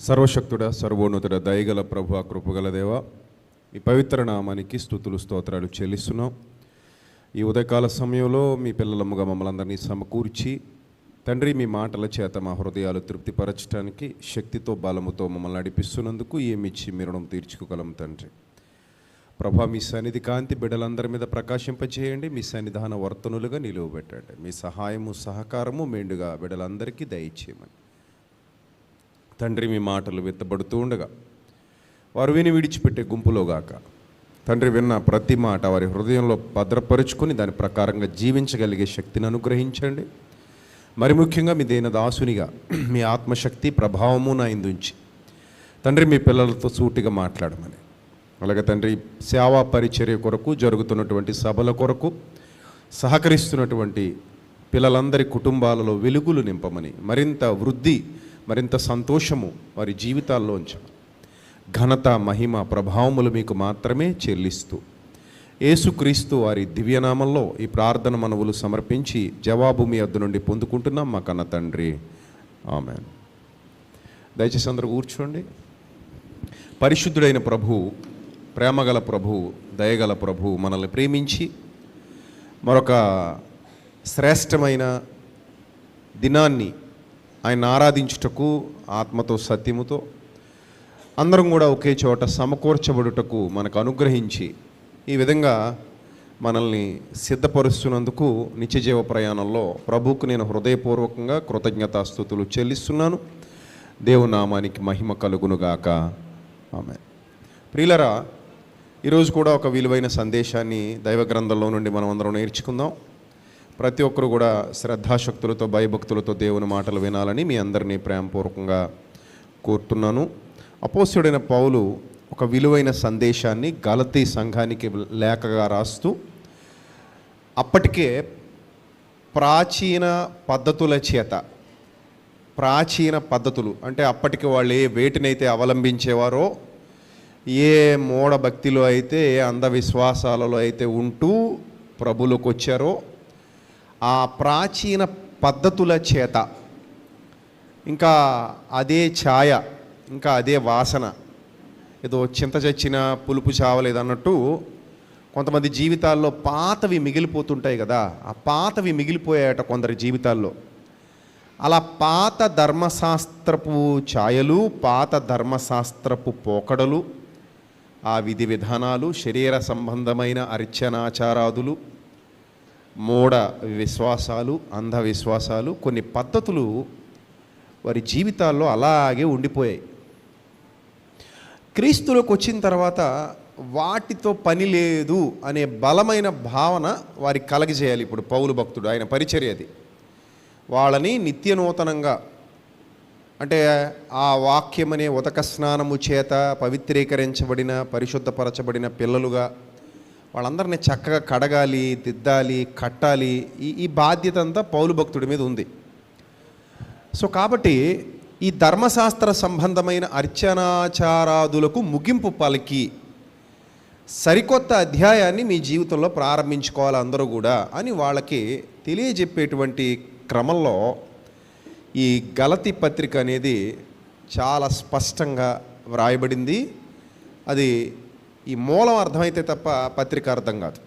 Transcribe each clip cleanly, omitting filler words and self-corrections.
సర్వశక్తుడ సర్వోన్నతుడ దయగల ప్రభు కృపగల దేవ మీ పవిత్ర నామానికి స్తుతులు స్తోత్రాలు చెల్లిస్తున్నాం. ఈ ఉదయకాల సమయంలో మీ పిల్లలముగా మమ్మల్ని అందరినీ సమకూర్చి తండ్రి మీ మాటల చేత మా హృదయాలు తృప్తిపరచడానికి శక్తితో బలముతో మమ్మల్ని నడిపిస్తున్నందుకు ఏమిచ్చి మీ రుణం తీర్చుకోగలం తండ్రి. ప్రభా మీ సన్నిధి కాంతి బిడ్డలందరి మీద ప్రకాశింపచేయండి. మీ సన్నిధాన వర్తనులుగా నిలువబెట్టండి. మీ సహాయము సహకారము మెండుగా బిడ్డలందరికీ దయచేయమని తండ్రి మీ మాటలు విత్తబడుతూ ఉండగా వారు విని విడిచిపెట్టే గుంపులోగాక తండ్రి విన్న ప్రతి మాట వారి హృదయంలో భద్రపరుచుకొని దాని ప్రకారంగా జీవించగలిగే శక్తిని అనుగ్రహించండి. మరి ముఖ్యంగా మీ దేన దాసునిగా మీ ఆత్మశక్తి ప్రభావము నా ఇందుంచి తండ్రి మీ పిల్లలతో సూటిగా మాట్లాడమని, అలాగే తండ్రి సేవా పరిచర్య కొరకు జరుగుతున్నటువంటి సభల కొరకు సహకరిస్తున్నటువంటి పిల్లలందరి కుటుంబాలలో వెలుగులు నింపమని, మరింత వృద్ధి మరింత సంతోషము వారి జీవితాల్లోంచి ఘనత మహిమ ప్రభావములు మీకు మాత్రమే చెల్లిస్తూ యేసుక్రీస్తు వారి దివ్యనామంలో ఈ ప్రార్థన మనవులు సమర్పించి జవాబు మీ వద్ద నుండి పొందుకుంటున్నాం మా కన్న తండ్రి, ఆమేన్. దయచేసి అందరూ కూర్చోండి. పరిశుద్ధుడైన ప్రభు, ప్రేమగల ప్రభు, దయగల ప్రభు మనల్ని ప్రేమించి మరొక శ్రేష్టమైన దినాన్ని ఆయన ఆరాధించుటకు ఆత్మతో సత్యముతో అందరం కూడా ఒకే చోట సమకూర్చబడుటకు మనకు అనుగ్రహించి ఈ విధంగా మనల్ని సిద్ధపరుస్తున్నందుకు నిత్యజీవ ప్రయాణంలో ప్రభువుకు నేను హృదయపూర్వకంగా కృతజ్ఞతాస్తుతులు చెల్లిస్తున్నాను. దేవుని నామానికి మహిమ కలుగునుగాక, ఆమేన్. ప్రియులరా, ఈరోజు కూడా ఒక విలువైన సందేశాన్ని దైవ గ్రంథంలో నుండి మనం అందరం నేర్చుకుందాం. ప్రతి ఒక్కరు కూడా శ్రద్ధాశక్తులతో భయభక్తులతో దేవుని మాటలు వినాలని మీ అందరినీ ప్రేమపూర్వకంగా కోరుతున్నాను. అపోస్తలుడైన పౌలు ఒక విలువైన సందేశాన్ని గలతీ సంఘానికి లేఖగా రాస్తూ అప్పటికే ప్రాచీన పద్ధతుల చేత, ప్రాచీన పద్ధతులు అంటే అప్పటికి వాళ్ళు ఏ వేటినైతే అవలంబించేవారో, ఏ మూఢ భక్తిలో అయితే, ఏ అంధవిశ్వాసాలలో అయితే ఉంటూ ప్రభువులోకి వచ్చారో ఆ ప్రాచీన పద్ధతుల చేత, ఇంకా అదే ఛాయ, ఇంకా అదే వాసన, ఏదో చింత చచ్చిన పులుపు చావలేదు అన్నట్టు కొంతమంది జీవితాల్లో పాతవి మిగిలిపోతుంటాయి కదా. ఆ పాతవి మిగిలిపోయాయట కొందరి జీవితాల్లో. అలా పాత ధర్మశాస్త్రపు ఛాయలు, పాత ధర్మశాస్త్రపు పోకడలు, ఆ విధి విధానాలు, శరీర సంబంధమైన అర్చనాచారాదులు, మూఢ విశ్వాసాలు, అంధవిశ్వాసాలు, కొన్ని పద్ధతులు వారి జీవితాల్లో అలాగే ఉండిపోయాయి. క్రీస్తులోకి వచ్చిన తర్వాత వాటితో పని లేదు అనే బలమైన భావన వారికి కలగజేయాలి. ఇప్పుడు పౌలు భక్తుడు ఆయన పరిచర్య అది. వాళ్ళని నిత్య నూతనంగా, అంటే ఆ వాక్యమనే ఉదక స్నానము చేత పవిత్రీకరించబడిన పరిశుద్ధపరచబడిన పిల్లలుగా వాళ్ళందరినీ చక్కగా కడగాలి, దిద్దాలి, కట్టాలి. ఈ బాధ్యత అంతా పౌలు భక్తుడి మీద ఉంది. సో కాబట్టి ఈ ధర్మశాస్త్ర సంబంధమైన అర్చనాచారాదులకు ముగింపు పలికి సరికొత్త అధ్యాయాన్ని మీ జీవితంలో ప్రారంభించుకోవాలి అందరూ కూడా అని వాళ్ళకి తెలియజెప్పేటువంటి క్రమంలో ఈ గలతీ పత్రిక అనేది చాలా స్పష్టంగా వ్రాయబడింది. అది ఈ మూలం అర్థమైతే తప్ప పత్రిక అర్థం కాదు.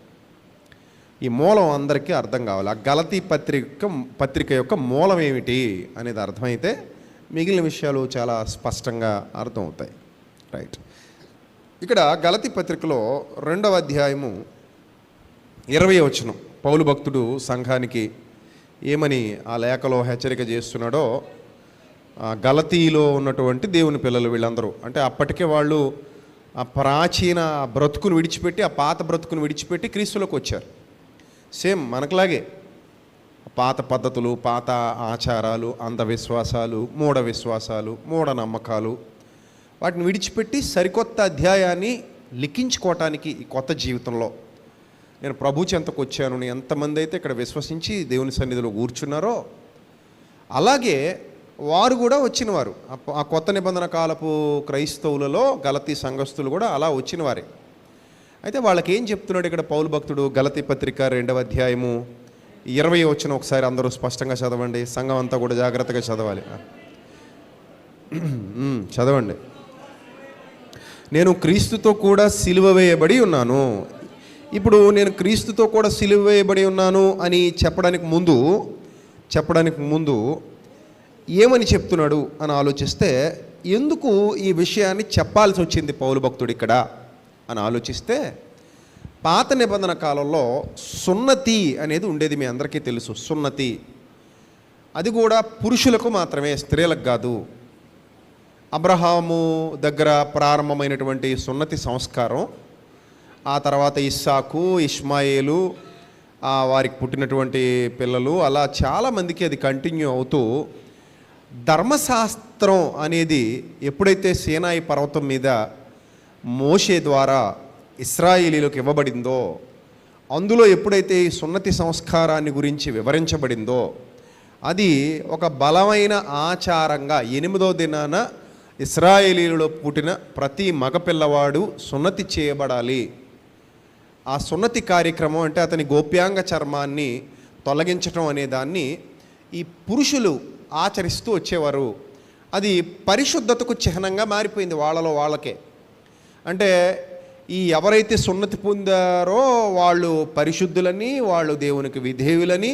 ఈ మూలం అందరికీ అర్థం కావాలి. ఆ గలతీ పత్రిక యొక్క మూలం ఏమిటి అనేది అర్థమైతే మిగిలిన విషయాలు చాలా స్పష్టంగా అర్థమవుతాయి. రైట్. ఇక్కడ గలతీ పత్రికలో 2వ అధ్యాయము 20వ వచనం పౌలు భక్తుడు సంఘానికి ఏమని ఆ లేఖలో హెచ్చరిక చేస్తున్నాడో, గలతీలో ఉన్నటువంటి దేవుని పిల్లలు వీళ్ళందరూ, అంటే అప్పటికే వాళ్ళు ఆ ప్రాచీన బ్రతుకును విడిచిపెట్టి, ఆ పాత బ్రతుకును విడిచిపెట్టి క్రీస్తులోకి వచ్చారు. సేమ్ మనకులాగే పాత పద్ధతులు, పాత ఆచారాలు, అంధవిశ్వాసాలు, మూఢ విశ్వాసాలు, మూఢనమ్మకాలు, వాటిని విడిచిపెట్టి సరికొత్త అధ్యాయాన్ని లిఖించుకోవటానికి ఈ కొత్త జీవితంలో నేను ప్రభు చెంతకు వచ్చాను. ఎంతమంది అయితే ఇక్కడ విశ్వసించి దేవుని సన్నిధిలో కూర్చున్నారో అలాగే వారు కూడా వచ్చినవారు. ఆ కొత్త నిబంధన కాలపు క్రైస్తవులలో గలతీ సంఘస్థులు కూడా అలా వచ్చినవారే. అయితే వాళ్ళకి ఏం చెప్తున్నాడు ఇక్కడ పౌలు భక్తుడు? గలతీ పత్రిక 2వ అధ్యాయము 20వ వచనం ఒకసారి అందరూ స్పష్టంగా చదవండి. సంఘం అంతా కూడా జాగ్రత్తగా చదవాలి. చదవండి. నేను క్రీస్తుతో కూడా సిలువ వేయబడి ఉన్నాను. ఇప్పుడు నేను క్రీస్తుతో కూడా సిలువ వేయబడి ఉన్నాను అని చెప్పడానికి ముందు ఏమని చెప్తున్నాడు అని ఆలోచిస్తే, ఎందుకు ఈ విషయాన్ని చెప్పాల్సి వచ్చింది పౌలు భక్తుడు ఇక్కడ అని ఆలోచిస్తే, పాత నిబంధన కాలంలో సున్నతి అనేది ఉండేది. మీ అందరికీ తెలుసు సున్నతి. అది కూడా పురుషులకు మాత్రమే, స్త్రీలకు కాదు. అబ్రహాము దగ్గర ప్రారంభమైనటువంటి సున్నతి సంస్కారం, ఆ తర్వాత ఇస్సాకు, ఇష్మాయేలు, వారికి పుట్టినటువంటి పిల్లలు, అలా చాలామందికి అది కంటిన్యూ అవుతూ ధర్మశాస్త్రం అనేది ఎప్పుడైతే సీనాయి పర్వతం మీద మోషే ద్వారా ఇశ్రాయేలీలకు ఇవ్వబడిందో, అందులో ఎప్పుడైతే ఈ సున్నతి సంస్కారాన్ని గురించి వివరించబడిందో, అది ఒక బలమైన ఆచారంగా 8వ దినాన ఇశ్రాయేలీలలో పుట్టిన ప్రతి మగపిల్లవాడు సున్నతి చేయబడాలి. ఆ సున్నతి కార్యక్రమం అంటే అతని గోప్యాంగ చర్మాన్ని తొలగించటం అనే దాన్ని ఈ పురుషులు ఆచరిస్తూ వచ్చేవారు. అది పరిశుద్ధతకు చిహ్నంగా మారిపోయింది వాళ్ళలో వాళ్ళకే. అంటే ఈ ఎవరైతే సున్నతి పొందారో వాళ్ళు పరిశుద్ధులని, వాళ్ళు దేవునికి విధేయులని,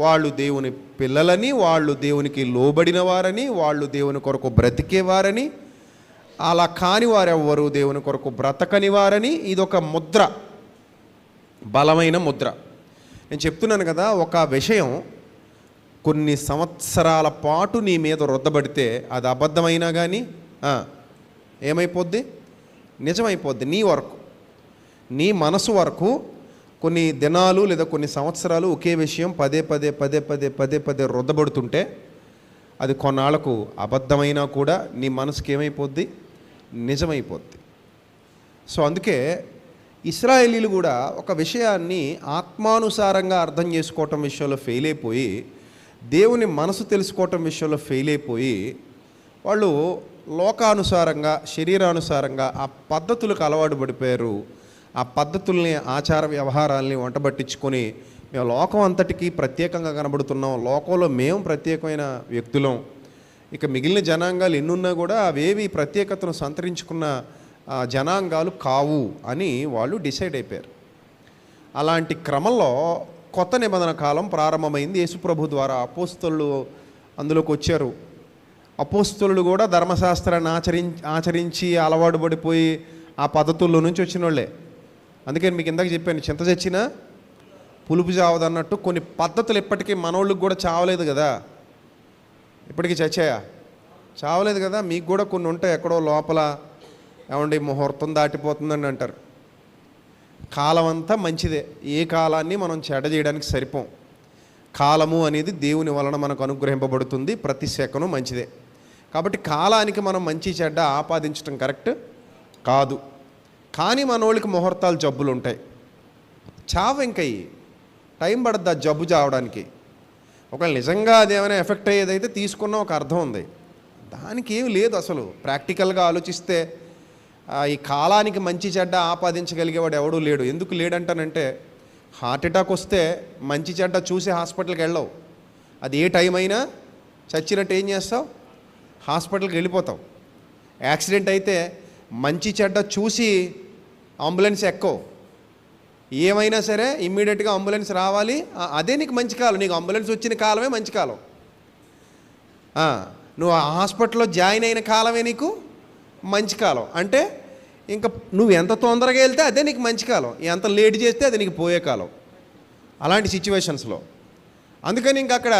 వాళ్ళు దేవుని పిల్లలని, వాళ్ళు దేవునికి లోబడిన వారని, వాళ్ళు దేవుని కొరకు బ్రతికేవారని, అలా కాని వారెవ్వరు దేవుని కొరకు బ్రతకని వారని, ఇదొక ముద్ర, బలమైన ముద్ర. నేను చెప్తున్నాను కదా, ఒక విషయం కొన్ని సంవత్సరాల పాటు నీ మీద రుద్దబడితే అది అబద్ధమైనా కానీ ఏమైపోద్ది? నిజమైపోద్ది. నీ వరకు, నీ మనసు వరకు కొన్ని దినాలు లేదా కొన్ని సంవత్సరాలు ఒకే విషయం పదే రుద్దబడుతుంటే అది కొన్నాళ్లకు అబద్ధమైనా కూడా నీ మనసుకి ఏమైపోద్ది? నిజమైపోద్ది. సో అందుకే ఇశ్రాయేలీలు కూడా ఒక విషయాన్ని ఆత్మానుసారంగా అర్థం చేసుకోవటం విషయంలో ఫెయిల్ అయిపోయి, దేవుని మనసు తెలుసుకోవటం విషయంలో ఫెయిల్ అయిపోయి, వాళ్ళు లోకానుసారంగా, శరీరానుసారంగా ఆ పద్ధతులకు అలవాటు పడిపోయారు. ఆ పద్ధతుల్ని, ఆచార వ్యవహారాల్ని వంటబట్టించుకొని మేము లోకం అంతటికీ ప్రత్యేకంగా కనబడుతున్నాం, లోకంలో మేము ప్రత్యేకమైన వ్యక్తులం, ఇక మిగిలిన జనాంగాలు ఎన్నున్నా కూడా అవేవి ప్రత్యేకతను సంతరించుకున్న జనాంగాలు కావు అని వాళ్ళు డిసైడ్ అయిపోయారు. అలాంటి క్రమంలో కొత్త నిబంధన కాలం ప్రారంభమైంది. యేసుప్రభు ద్వారా అపోస్తలులు అందులోకి వచ్చారు. అపోస్తలులు కూడా ధర్మశాస్త్రాన్ని ఆచరించి అలవాటు పడిపోయి ఆ పద్ధతుల్లో నుంచి వచ్చిన వాళ్ళే. అందుకని మీకు ఇందాక చెప్పాను, చింత చచ్చినా పులుపు చావదన్నట్టు కొన్ని పద్ధతులు ఇప్పటికీ మనోళ్ళకి కూడా చావలేదు కదా. ఇప్పటికీ చచ్చాయా? చావలేదు కదా. మీకు కూడా కొన్ని ఉంటాయి ఎక్కడో లోపల, ఏమండి ముహూర్తం దాటిపోతుందని అంటారు. కాలం అంతా మంచిదే, ఏ కాలాన్ని మనం చెడ్డ చేయడానికి సరిపోం. కాలము అనేది దేవుని వలన మనకు అనుగ్రహింపబడుతుంది, ప్రతి సెకను మంచిదే. కాబట్టి కాలానికి మనం మంచి చెడ్డ ఆపాదించడం కరెక్ట్ కాదు. కానీ మనోళ్ళకి ముహూర్తాలు జబ్బులు ఉంటాయి. చావు ఇంకయ్యి టైం పడుద్ది ఆ జబ్బు చావడానికి. ఒకవేళ నిజంగా అదేమైనా ఎఫెక్ట్ అయ్యేదైతే తీసుకున్న ఒక అర్థం ఉంది, దానికి ఏమి లేదు. అసలు ప్రాక్టికల్గా ఆలోచిస్తే ఈ కాలానికి మంచి చెడ్డ ఆపాదించగలిగేవాడు ఎవడూ లేడు. ఎందుకు లేడంటానంటే, హార్ట్ అటాక్ వస్తే మంచి చెడ్డ చూసి హాస్పిటల్కి వెళ్ళవు. అది ఏ టైం అయినా చచ్చినట్టు ఏం చేస్తావు? హాస్పిటల్కి వెళ్ళిపోతావు. యాక్సిడెంట్ అయితే మంచి చెడ్డ చూసి అంబులెన్స్ ఎక్కవు. ఏమైనా సరే ఇమ్మీడియట్గా అంబులెన్స్ రావాలి, అదే నీకు మంచి కాలం. నీకు అంబులెన్స్ వచ్చిన కాలమే మంచి కాలం. నువ్వు ఆ హాస్పిటల్లో జాయిన్ అయిన కాలమే నీకు మంచి కాలం. అంటే ఇంకా నువ్వు ఎంత తొందరగా వెళ్తే అదే నీకు మంచి కాలం, ఎంత లేట్ చేస్తే అది నీకు పోయే కాలం. అలాంటి సిచ్యువేషన్స్లో అందుకని ఇంక అక్కడ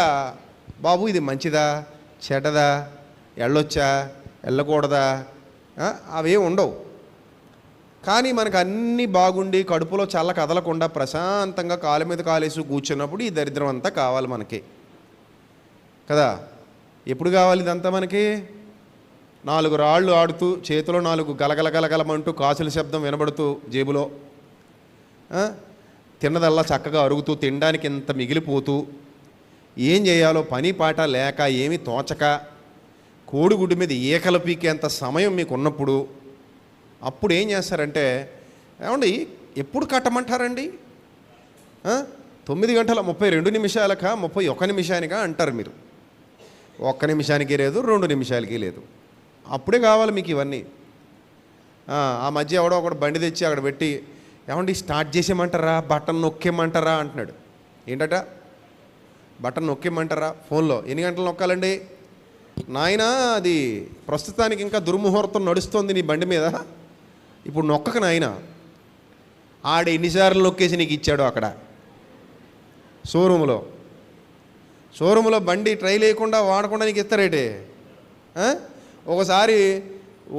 బాబు ఇది మంచిదా చెడ్డదా, వెళ్ళొచ్చా వెళ్ళకూడదా, అవే ఉండవు. కానీ మనకు అన్నీ బాగుండి కడుపులో చల్ల కదలకుండా ప్రశాంతంగా కాలు మీద కాలేసి కూర్చున్నప్పుడు ఈ దరిద్రం అంతా కావాలి మనకి కదా. ఎప్పుడు కావాలి ఇదంతా మనకి? 4 రాళ్ళు ఆడుతూ, చేతిలో 4 గలగలగలగలమంటూ, కాసుల శబ్దం వినబడుతూ, జేబులో తిన్నదల్లా చక్కగా అరుగుతూ, తినడానికి ఇంత మిగిలిపోతూ, ఏం చేయాలో పని పాట లేక, ఏమి తోచక, కోడిగుడ్డు మీద ఈకలు పీకేంత సమయం మీకు ఉన్నప్పుడు, అప్పుడు ఏం చేస్తారంటే, ఏమండి ఎప్పుడు కట్టమంటారండి? 9 గంటల 32 నిమిషాలకా 31 నిమిషానికా అంటారు మీరు. 1 నిమిషానికి లేదు, 2 నిమిషాలకి లేదు. అప్పుడే కావాలి మీకు ఇవన్నీ. ఆ మధ్య ఎవడో ఒకడు బండి తెచ్చి అక్కడ పెట్టి, ఏమండి స్టార్ట్ చేసేయమంటారా, బటన్ నొక్కేయమంటారా అంటున్నాడు. ఏంటట, బటన్ నొక్కేయమంటారా ఫోన్లో? ఎన్ని గంటలు నొక్కాలండి నాయనా? అది ప్రస్తుతానికి ఇంకా దుర్ముహూర్తం నడుస్తుంది నీ బండి మీద, ఇప్పుడు నొక్కక నాయన. ఆడ ఎన్నిసార్లు నొక్కేసి నీకు ఇచ్చాడు అక్కడ షోరూంలో బండి ట్రై లేకుండా వాడకుండా నీకు ఇస్తారేటే. ఒకసారి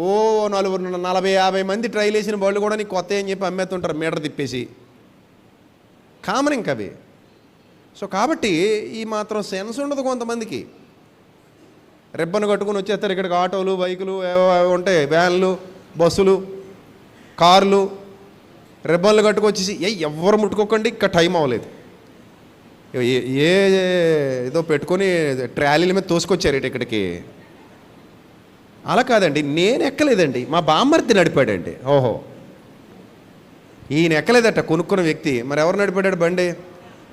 40-50 మంది ట్రైల్ వేసిన బళ్ళు కూడా నీకు కొత్త అని చెప్పి అమ్మేస్తుంటారు మీటర్ తిప్పేసి. కామన్ ఇంక అవి. సో కాబట్టి ఈ మాత్రం సెన్స్ ఉండదు కొంతమందికి. రిబ్బన్ కట్టుకుని వచ్చేస్తారు ఇక్కడికి. ఆటోలు, బైకులు ఉంటాయి, వ్యాన్లు, బస్సులు, కార్లు, రిబ్బన్లు కట్టుకొచ్చేసి ఎవరు ముట్టుకోకండి, ఇంకా టైం అవ్వలేదు, ఏదో పెట్టుకొని ట్రాలీల మీద తోసుకొచ్చారు ఇక్కడికి. అలా కాదండి, నేను ఎక్కలేదండి, మా బామ్మర్ది నడిపాడండి. ఓహో, ఈయన ఎక్కలేదట కొనుక్కున్న వ్యక్తి. మరి ఎవరు నడిపాడాడు బండి?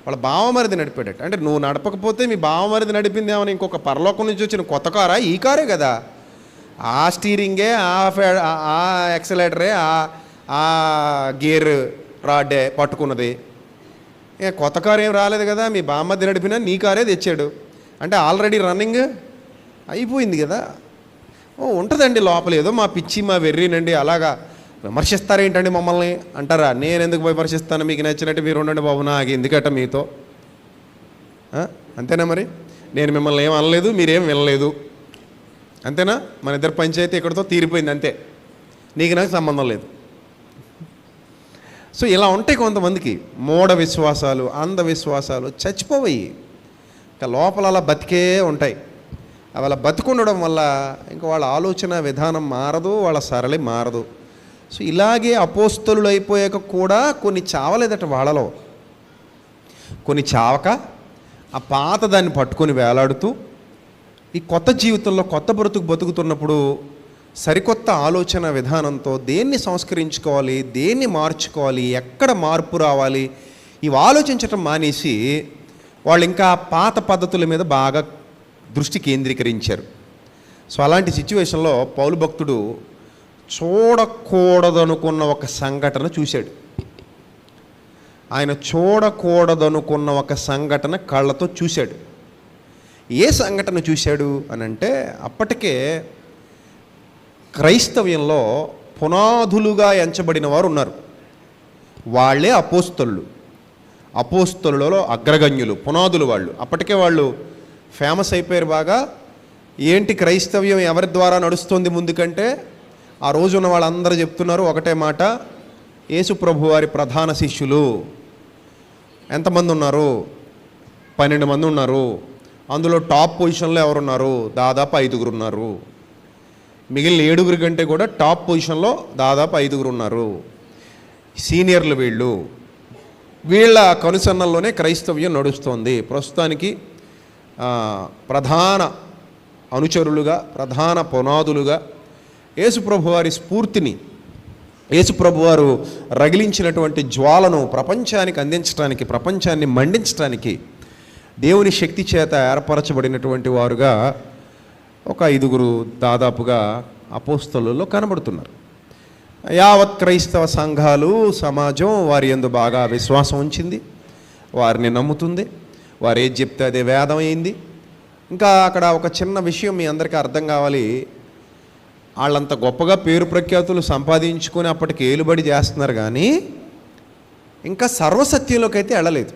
వాళ్ళ బావమరిది నడిపాడట. అంటే నువ్వు నడపకపోతే మీ బావమరిది నడిపింది ఏమని ఇంకొక పరలోకం నుంచి వచ్చిన కొత్త కారా? ఈ కారే కదా, ఆ స్టీరింగే, ఆ యాక్సిలేటరే, ఆ గేర్ రాడ్డే పట్టుకున్నది. కొత్త కారు ఏం రాలేదు కదా, మీ బామ్మర్ది నడిపినా నీ కారే తెచ్చాడు. అంటే ఆల్రెడీ రన్నింగ్ అయిపోయింది కదా. ఉంటుందండి లోపల ఏదో మా పిచ్చి, మా వెర్రీనండి. అలాగా విమర్శిస్తారేంటండి మమ్మల్ని అంటారా? నేను ఎందుకు విమర్శిస్తాను, మీకు నచ్చినట్టు మీరు ఉండండి బాబు, నాకు ఎందుకట మీతో. అంతేనా? మరి నేను మిమ్మల్ని ఏం అనలేదు, మీరేం వినలేదు, అంతేనా? మన ఇద్దరు పంచాయతీ ఇక్కడితో తీరిపోయింది, అంతే. నీకు నాకు సంబంధం లేదు. సో ఇలా ఉంటాయి కొంతమందికి మూఢ విశ్వాసాలు, అంధవిశ్వాసాలు చచ్చిపోయి ఇంకా లోపల అలా బతికే ఉంటాయి. అవి అలా బతుకుండడం వల్ల ఇంకా వాళ్ళ ఆలోచన విధానం మారదు, వాళ్ళ సరళి మారదు. సో ఇలాగే అపోస్తలులు అయిపోయాక కూడా కొన్ని చావలేదట వాళ్ళలో. కొన్ని చావక ఆ పాత దాన్ని పట్టుకొని వేలాడుతూ ఈ కొత్త జీవితంలో కొత్త బతుకుతున్నప్పుడు సరికొత్త ఆలోచన విధానంతో దేన్ని సంస్కరించుకోవాలి, దేన్ని మార్చుకోవాలి, ఎక్కడ మార్పు రావాలి, ఇవి ఆలోచించటం మానేసి వాళ్ళు ఇంకా పాత పద్ధతుల మీద బాగా దృష్టి కేంద్రీకరించారు. సో అలాంటి సిచ్యువేషన్లో పౌలు భక్తుడు చూడకూడదనుకున్న ఒక సంఘటన చూశాడు. ఆయన చూడకూడదనుకున్న ఒక సంఘటన కళ్ళతో చూశాడు. ఏ సంఘటన చూశాడు అని అంటే, అప్పటికే క్రైస్తవ్యంలో పునాదులుగా ఎంచబడిన వారు ఉన్నారు. వాళ్ళే అపోస్తలులు. అపోస్తలులలో అగ్రగణ్యులు, పునాదులు వాళ్ళు. అప్పటికే వాళ్ళు ఫేమస్ అయిపోయారు బాగా. ఏంటి క్రైస్తవ్యం ఎవరి ద్వారా నడుస్తుంది ముందుకంటే, ఆ రోజున్న వాళ్ళందరూ చెప్తున్నారు ఒకటే మాట, యేసు ప్రభు వారి ప్రధాన శిష్యులు. ఎంతమంది ఉన్నారు? 12 మంది ఉన్నారు. అందులో టాప్ పొజిషన్లో ఎవరున్నారు? దాదాపు 5 ఉన్నారు. మిగిలిన 7 కంటే కూడా టాప్ పొజిషన్లో దాదాపు 5 ఉన్నారు. సీనియర్లు వీళ్ళు. వీళ్ళ కనుసన్నల్లోనే క్రైస్తవ్యం నడుస్తోంది. ప్రస్తుతానికి ప్రధాన అనుచరులుగా, ప్రధాన పునాదులుగా యేసుప్రభు వారి స్ఫూర్తిని, యేసుప్రభు వారు రగిలించినటువంటి జ్వాలను ప్రపంచానికి అందించడానికి, ప్రపంచాన్ని మండించడానికి దేవుని శక్తి చేత ఏర్పరచబడినటువంటి వారుగా ఒక 5 దాదాపుగా అపోస్తలుల్లో కనబడుతున్నారు. యావత్ క్రైస్తవ సంఘాలు, సమాజం వారి యందు బాగా విశ్వాసం ఉంచింది, వారిని నమ్ముతుంది. వారు ఏది చెప్తే అదే వేదం అయింది. ఇంకా అక్కడ ఒక చిన్న విషయం మీ అందరికీ అర్థం కావాలి. వాళ్ళంత గొప్పగా పేరు ప్రఖ్యాతులు సంపాదించుకొని అప్పటికి ఏలుబడి చేస్తున్నారు, కానీ ఇంకా సర్వసత్యంలోకి అయితే వెళ్ళలేదు.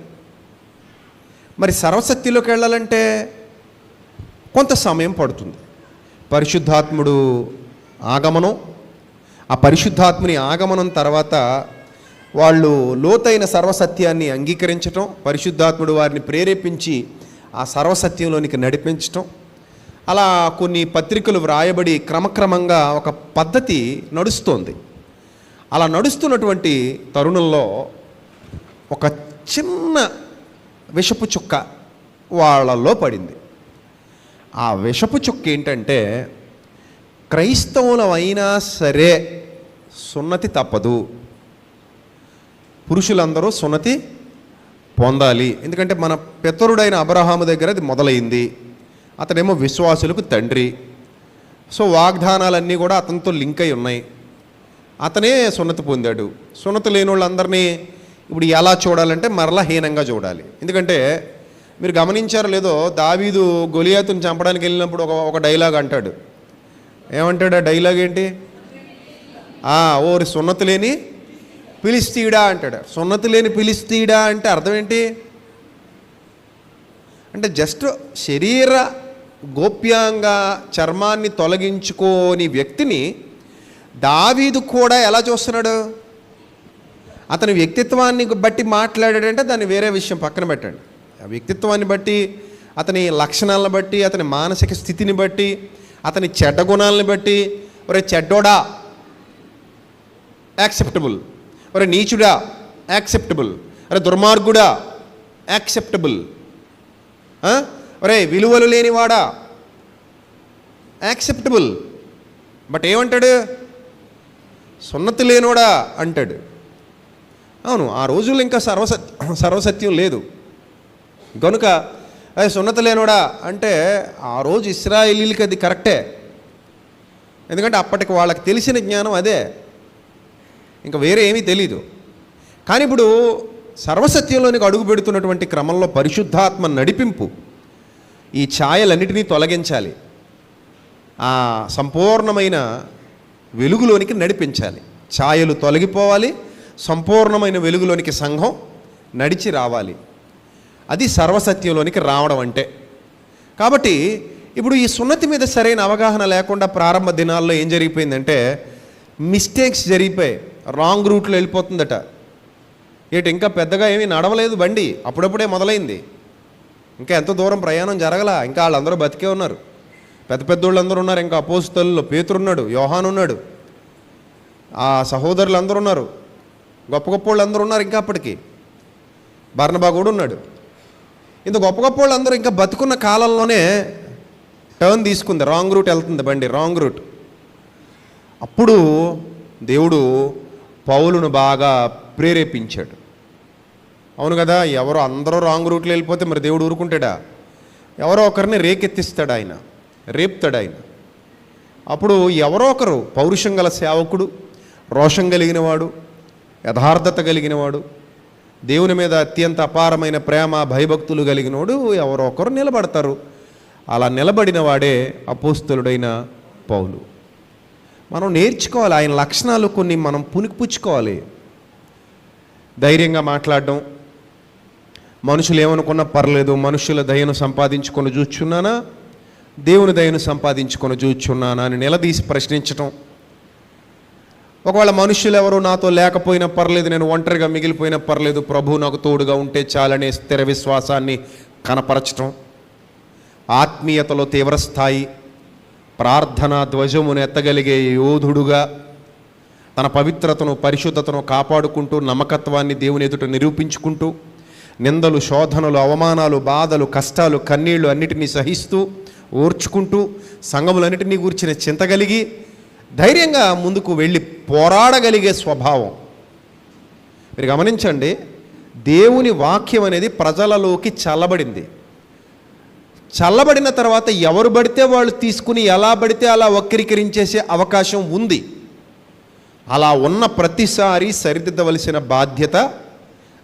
మరి సర్వసత్యంలోకి వెళ్ళాలంటే కొంత సమయం పడుతుంది. పరిశుద్ధాత్ముడు ఆగమనం, ఆ పరిశుద్ధాత్ముని ఆగమనం తర్వాత వాళ్ళు లోతైన సర్వసత్యాన్ని అంగీకరించటం, పరిశుద్ధాత్ముడు వారిని ప్రేరేపించి ఆ సర్వసత్యంలోనికి నడిపించటం, అలా కొన్ని పత్రికలు వ్రాయబడి క్రమక్రమంగా ఒక పద్ధతి నడుస్తోంది. అలా నడుస్తున్నటువంటి తరుణంలో ఒక చిన్న విషపు చుక్క వాళ్ళల్లో పడింది. ఆ విషపు చుక్క ఏంటంటే, క్రైస్తవులమైనా సరే సున్నతి తప్పదు, పురుషులందరూ సున్నతి పొందాలి. ఎందుకంటే మన పితరుడైన అబ్రహాము దగ్గర అది మొదలైంది. అతనేమో విశ్వాసులకు తండ్రి. సో వాగ్దానాలన్నీ కూడా అతనితో లింక్ అయి ఉన్నాయి. అతనే సున్నతి పొందాడు. సున్నతి లేని వాళ్ళందరినీ ఇప్పుడు ఎలా చూడాలంటే మరలా హీనంగా చూడాలి. ఎందుకంటే మీరు గమనించారో లేదో, దావీదు గొలియాతుని చంపడానికి వెళ్ళినప్పుడు ఒక డైలాగ్ అంటాడు. ఏమంటాడు ఆ డైలాగ్ ఏంటి? ఓరి సున్నతి లేని ఫిలిష్తీయుడా అంటాడు. సున్నతి లేని ఫిలిష్తీయుడా అంటే అర్థం ఏంటి? అంటే జస్ట్ శరీర గోప్యంగా చర్మాన్ని తొలగించుకోని వ్యక్తిని దావీదు కూడా ఎలా చూస్తున్నాడు? అతని వ్యక్తిత్వాన్ని బట్టి మాట్లాడాడంటే దాన్ని వేరే విషయం పక్కన పెట్టండి. ఆ వ్యక్తిత్వాన్ని బట్టి, అతని లక్షణాలను బట్టి, అతని మానసిక స్థితిని బట్టి, అతని చెడ్డ గుణాలను బట్టి, ఒరే చెడ్డోడా యాక్సెప్టబుల్, ఒరే నీచుడా యాక్సెప్టబుల్, అరే దుర్మార్గుడా యాక్సెప్టబుల్, ఒరే విలువలు లేనివాడా యాక్సెప్టబుల్. బట్ ఏమంటాడు? సున్నతి లేనోడా అంటాడు. అవును, ఆ రోజుల్లో ఇంకా సర్వసత్యం లేదు కనుక సున్నతి లేనోడా అంటే ఆ రోజు ఇశ్రాయేలీలకి అది కరెక్టే. ఎందుకంటే అప్పటికి వాళ్ళకి తెలిసిన జ్ఞానం అదే, ఇంకా వేరే ఏమీ తెలీదు. కానీ ఇప్పుడు సర్వసత్యంలోనికి అడుగు పెడుతున్నటువంటి క్రమంలో పరిశుద్ధాత్మ నడిపింపు ఈ ఛాయలన్నిటినీ తొలగించాలి, ఆ సంపూర్ణమైన వెలుగులోనికి నడిపించాలి. ఛాయలు తొలగిపోవాలి, సంపూర్ణమైన వెలుగులోనికి సంఘం నడిచి రావాలి. అది సర్వసత్యంలోనికి రావడం అంటే. కాబట్టి ఇప్పుడు ఈ సున్నతి మీద సరైన అవగాహన లేకుండా ప్రారంభ దినాల్లో ఏం జరిగిపోయిందంటే మిస్టేక్స్ జరిగిపోయాయి. రాంగ్ రూట్లో వెళ్ళిపోతుందట. ఇంకా పెద్దగా ఏమీ నడవలేదు బండి, అప్పుడప్పుడే మొదలైంది. ఇంకా ఎంత దూరం ప్రయాణం జరగలా, ఇంకా వాళ్ళందరూ బతికే ఉన్నారు. పెద్ద పెద్దోళ్ళందరూ ఉన్నారు. ఇంకా అపోస్తలుల్లో పేతురు ఉన్నాడు, యోహాను ఉన్నాడు, ఆ సహోదరులు అందరూ ఉన్నారు, గొప్ప గొప్ప వాళ్ళు అందరూ ఉన్నారు. ఇంకా అప్పటికి బర్నబా కూడా ఉన్నాడు. ఇంత గొప్ప గొప్ప వాళ్ళు అందరూ ఇంకా బతుకున్న కాలంలోనే టర్న్ తీసుకుంది, రాంగ్ రూట్ వెళ్తుంది బండి, రాంగ్ రూట్. అప్పుడు దేవుడు పౌలును బాగా ప్రేరేపించాడు. అవును కదా, ఎవరో అందరూ రాంగ్ రూట్లో వెళ్ళిపోతే మరి దేవుడు ఊరుకుంటాడా? ఎవరో ఒకరిని రేకెత్తిస్తాడు ఆయన, రేపుతాడు ఆయన. అప్పుడు ఎవరో ఒకరు పౌరుషం గల సేవకుడు, రోషం కలిగినవాడు, యథార్థత కలిగినవాడు, దేవుని మీద అత్యంత అపారమైన ప్రేమ భయభక్తులు కలిగినవాడు ఎవరో ఒకరు నిలబడతారు. అలా నిలబడిన వాడే అపోస్తలుడైన పౌలు. మనం నేర్చుకోవాలి, ఆయన లక్షణాలు కొన్ని మనం పుణికిపుచ్చుకోవాలి. ధైర్యంగా మాట్లాడడం, మనుషులు ఏమనుకున్నా పర్లేదు, మనుషుల దయను సంపాదించుకొని చూచున్నానా, దేవుని దయను సంపాదించుకొని చూచున్నానా అని నిలదీసి ప్రశ్నించటం. ఒకవేళ మనుషులు ఎవరు నాతో లేకపోయినా పర్లేదు, నేను ఒంటరిగా మిగిలిపోయినా పర్లేదు, ప్రభు నాకు తోడుగా ఉంటే చాలనే స్థిర విశ్వాసాన్ని కనపరచటం. ఆత్మీయతలో తీవ్రస్థాయి, ప్రార్థనా ధ్వజమును ఎత్తగలిగే యోధుడుగా తన పవిత్రతను పరిశుద్ధతను కాపాడుకుంటూ నమ్మకత్వాన్ని దేవుని ఎదుట నిరూపించుకుంటూ నిందలు, శోధనలు, అవమానాలు, బాధలు, కష్టాలు, కన్నీళ్లు అన్నిటినీ సహిస్తూ ఓర్చుకుంటూ సంఘములన్నిటినీ గూర్చిన చింత కలిగి ధైర్యంగా ముందుకు వెళ్ళి పోరాడగలిగే స్వభావం. మీరు గమనించండి, దేవుని వాక్యం అనేది ప్రజలలోకి చల్లబడింది. చల్లబడిన తర్వాత ఎవరు పడితే వాళ్ళు తీసుకుని ఎలా పడితే అలా వక్రీకరించేసే అవకాశం ఉంది. అలా ఉన్న ప్రతిసారి సరిదిద్దవలసిన బాధ్యత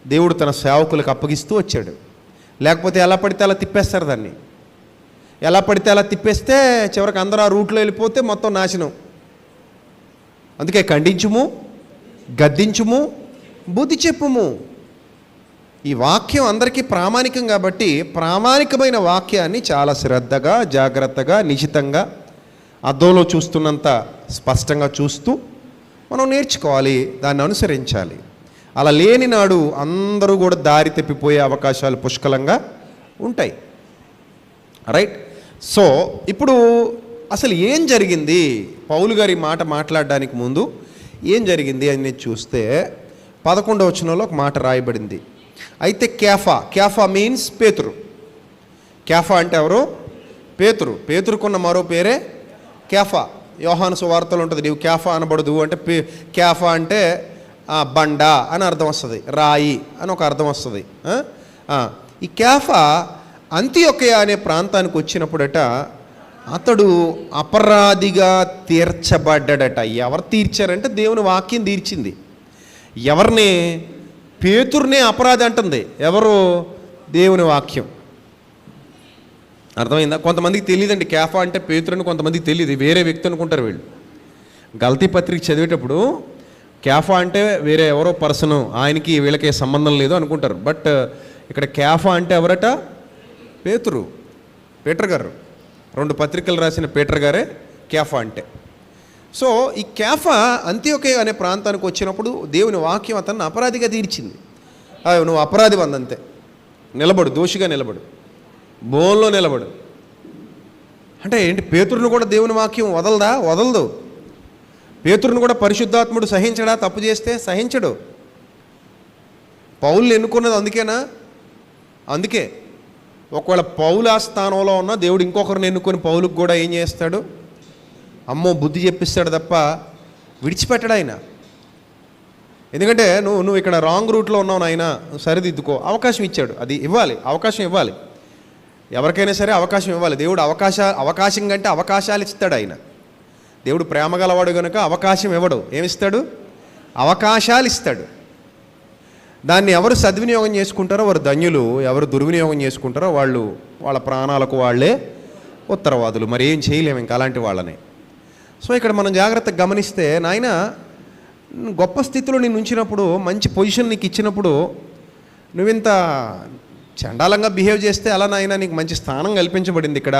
దేవుడు తన సేవకులకు అప్పగిస్తూ వచ్చాడు. లేకపోతే ఎలా పడితే అలా తిప్పేస్తారు దాన్ని. ఎలా పడితే అలా తిప్పేస్తే చివరికి అందరూ ఆ రూట్లో వెళ్ళిపోతే మొత్తం నాశనం. అందుకే ఖండించుము, గద్దించుము, బుద్ధి చెప్పుము. ఈ వాక్యం అందరికీ ప్రామాణికం కాబట్టి ప్రామాణికమైన వాక్యాన్ని చాలా శ్రద్ధగా, జాగ్రత్తగా, నిశితంగా అద్దంలో చూస్తున్నంత స్పష్టంగా చూస్తూ మనం నేర్చుకోవాలి, దాన్ని అనుసరించాలి. అలా లేని నాడు అందరూ కూడా దారి తప్పిపోయే అవకాశాలు పుష్కలంగా ఉంటాయి. రైట్. సో ఇప్పుడు అసలు ఏం జరిగింది, పౌలు గారి మాట మాట్లాడడానికి ముందు ఏం జరిగింది అని చూస్తే 11వ వచనంలో ఒక మాట రాయబడింది. అయితే కేఫా మీన్స్ పేతురు. కేఫా అంటే ఎవరు? పేతురు. పేతురుకున్న మరో పేరే కేఫా. యోహాను సువార్తలో ఉంటుంది, నీవు కేఫా అనబడదు అంటే. కేఫా అంటే బండ అని అర్థం వస్తుంది, రాయి అని ఒక అర్థం వస్తుంది. ఈ కేఫా అంతియొక్కయ అనే ప్రాంతానికి వచ్చినప్పుడట అతడు అపరాధిగా తీర్చబడ్డాడట. ఎవరు తీర్చారంటే దేవుని వాక్యం తీర్చింది. ఎవరిని? పేతురునే అపరాధి అంటుంది. ఎవరు? దేవుని వాక్యం. అర్థమైందా? కొంతమందికి తెలియదండి కేఫా అంటే పేతురు అని, కొంతమందికి తెలియదు, వేరే వ్యక్తి అనుకుంటారు వీళ్ళు. గల్తీ పత్రిక చదివేటప్పుడు కేఫా అంటే వేరే ఎవరో పర్సను, ఆయనకి వీళ్ళకి సంబంధం లేదు అనుకుంటారు. బట్ ఇక్కడ కేఫా అంటే ఎవరట? పేతురు, పీటర్ గారు. 2 పత్రికలు రాసిన పీటర్ గారే కేఫా అంటే. సో ఈ కేఫా అంత్యోకే అనే ప్రాంతానికి వచ్చినప్పుడు దేవుని వాక్యం అతన్ని అపరాధిగా తీర్చింది. నువ్వు అపరాధి అంతే, నిలబడు, దోషిగా నిలబడు, బోన్లో నిలబడు అంటే ఏంటి? పేతురును కూడా దేవుని వాక్యం వదలదా? వదలదు. పేతురును కూడా పరిశుద్ధాత్ముడు సహించడా? తప్పు చేస్తే సహించడు. పౌలుని ఎన్నుకున్నది అందుకేనా? అందుకే. ఒకవేళ పౌలు ఆ స్థానంలో ఉన్న దేవుడు ఇంకొకరిని ఎన్నుకొని పౌలుకు కూడా ఏం చేస్తాడు? అమ్మో బుద్ధి చెప్పిస్తాడు తప్ప విడిచిపెట్టడు ఆయన. ఎందుకంటే నువ్వు ఇక్కడ రాంగ్ రూట్లో ఉన్నావు నాయన, సరిదిద్దుకో, అవకాశం ఇచ్చాడు. అది ఇవ్వాలి, అవకాశం ఇవ్వాలి. ఎవరికైనా సరే అవకాశం ఇవ్వాలి. దేవుడు అవకాశం కంటే అవకాశాలు ఇస్తాడు ఆయన. దేవుడు ప్రేమ గలవాడు కనుక అవకాశం ఇవ్వడు. ఏమిస్తాడు? అవకాశాలు ఇస్తాడు. దాన్ని ఎవరు సద్వినియోగం చేసుకుంటారో వారు ధన్యులు, ఎవరు దుర్వినియోగం చేసుకుంటారో వాళ్ళు వాళ్ళ ప్రాణాలకు వాళ్ళే ఉత్తరవాదులు. మరి ఏం చేయలేము ఇంకా అలాంటి వాళ్ళని. సో ఇక్కడ మనం జాగ్రత్తగా గమనిస్తే, నాయన గొప్ప స్థితిలో నేను ఉంచినప్పుడు, మంచి పొజిషన్ నీకు ఇచ్చినప్పుడు, నువ్వింత చండాలంగా బిహేవ్ చేస్తే అలా నాయన నీకు మంచి స్థానం కల్పించబడింది ఇక్కడ.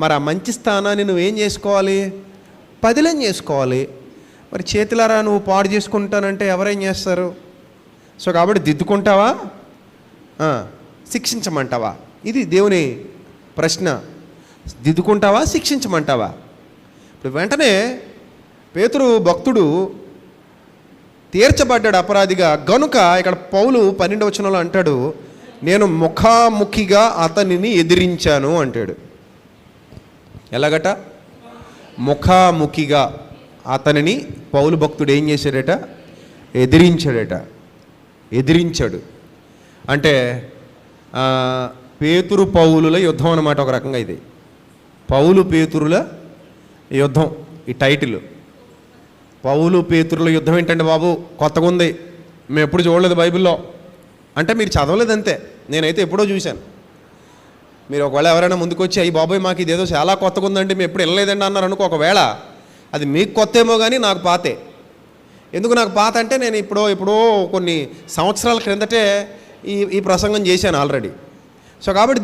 మరి ఆ మంచి స్థానాన్ని నువ్వేం చేసుకోవాలి? పదిలం చేసుకోవాలి. మరి చేతులారా నువ్వు పాడు చేసుకుంటానంటే ఎవరేం చేస్తారు? సో కాబట్టి దిద్దుకుంటావా, శిక్షించమంటావా? ఇది దేవుని ప్రశ్న. దిద్దుకుంటావా, శిక్షించమంటావా? ఇప్పుడు వెంటనే పేతురు భక్తుడు తీర్చబడ్డాడు అపరాధిగా గనుక ఇక్కడ పౌలు 12వ వచనంలో అంటాడు, నేను ముఖాముఖిగా అతనిని ఎదిరించాను అంటాడు. ఎలాగట? ముఖాముఖిగా అతనిని పౌలు భక్తుడు ఏం చేశాడట? ఎదిరించాడు. అంటే పేతురు పౌలుల యుద్ధం అన్నమాట ఒక రకంగా. ఇది పౌలు పేతురుల యుద్ధం. ఈ టైటిల్ పౌలు పేతురుల యుద్ధం ఏంటంటే బాబు కొత్తగా ఉంది, మేము ఎప్పుడు చూడలేదు బైబిల్లో అంటే మీరు చదవలేదు అంతే. నేనైతే ఎప్పుడో చూశాను. మీరు ఒకవేళ ఎవరైనా ముందుకు వచ్చి అయ్యి బాబోయ్ మాకు ఇదేదో చాలా కొత్తగా ఉందంటే మేము ఎప్పుడు వెళ్ళలేదండి అన్నారు అనుకో, ఒకవేళ అది మీకు కొత్త ఏమో కానీ నాకు పాతే. ఎందుకు నాకు పాత అంటే నేను ఎప్పుడో కొన్ని సంవత్సరాల క్రిందటే ఈ ప్రసంగం చేశాను ఆల్రెడీ. సో కాబట్టి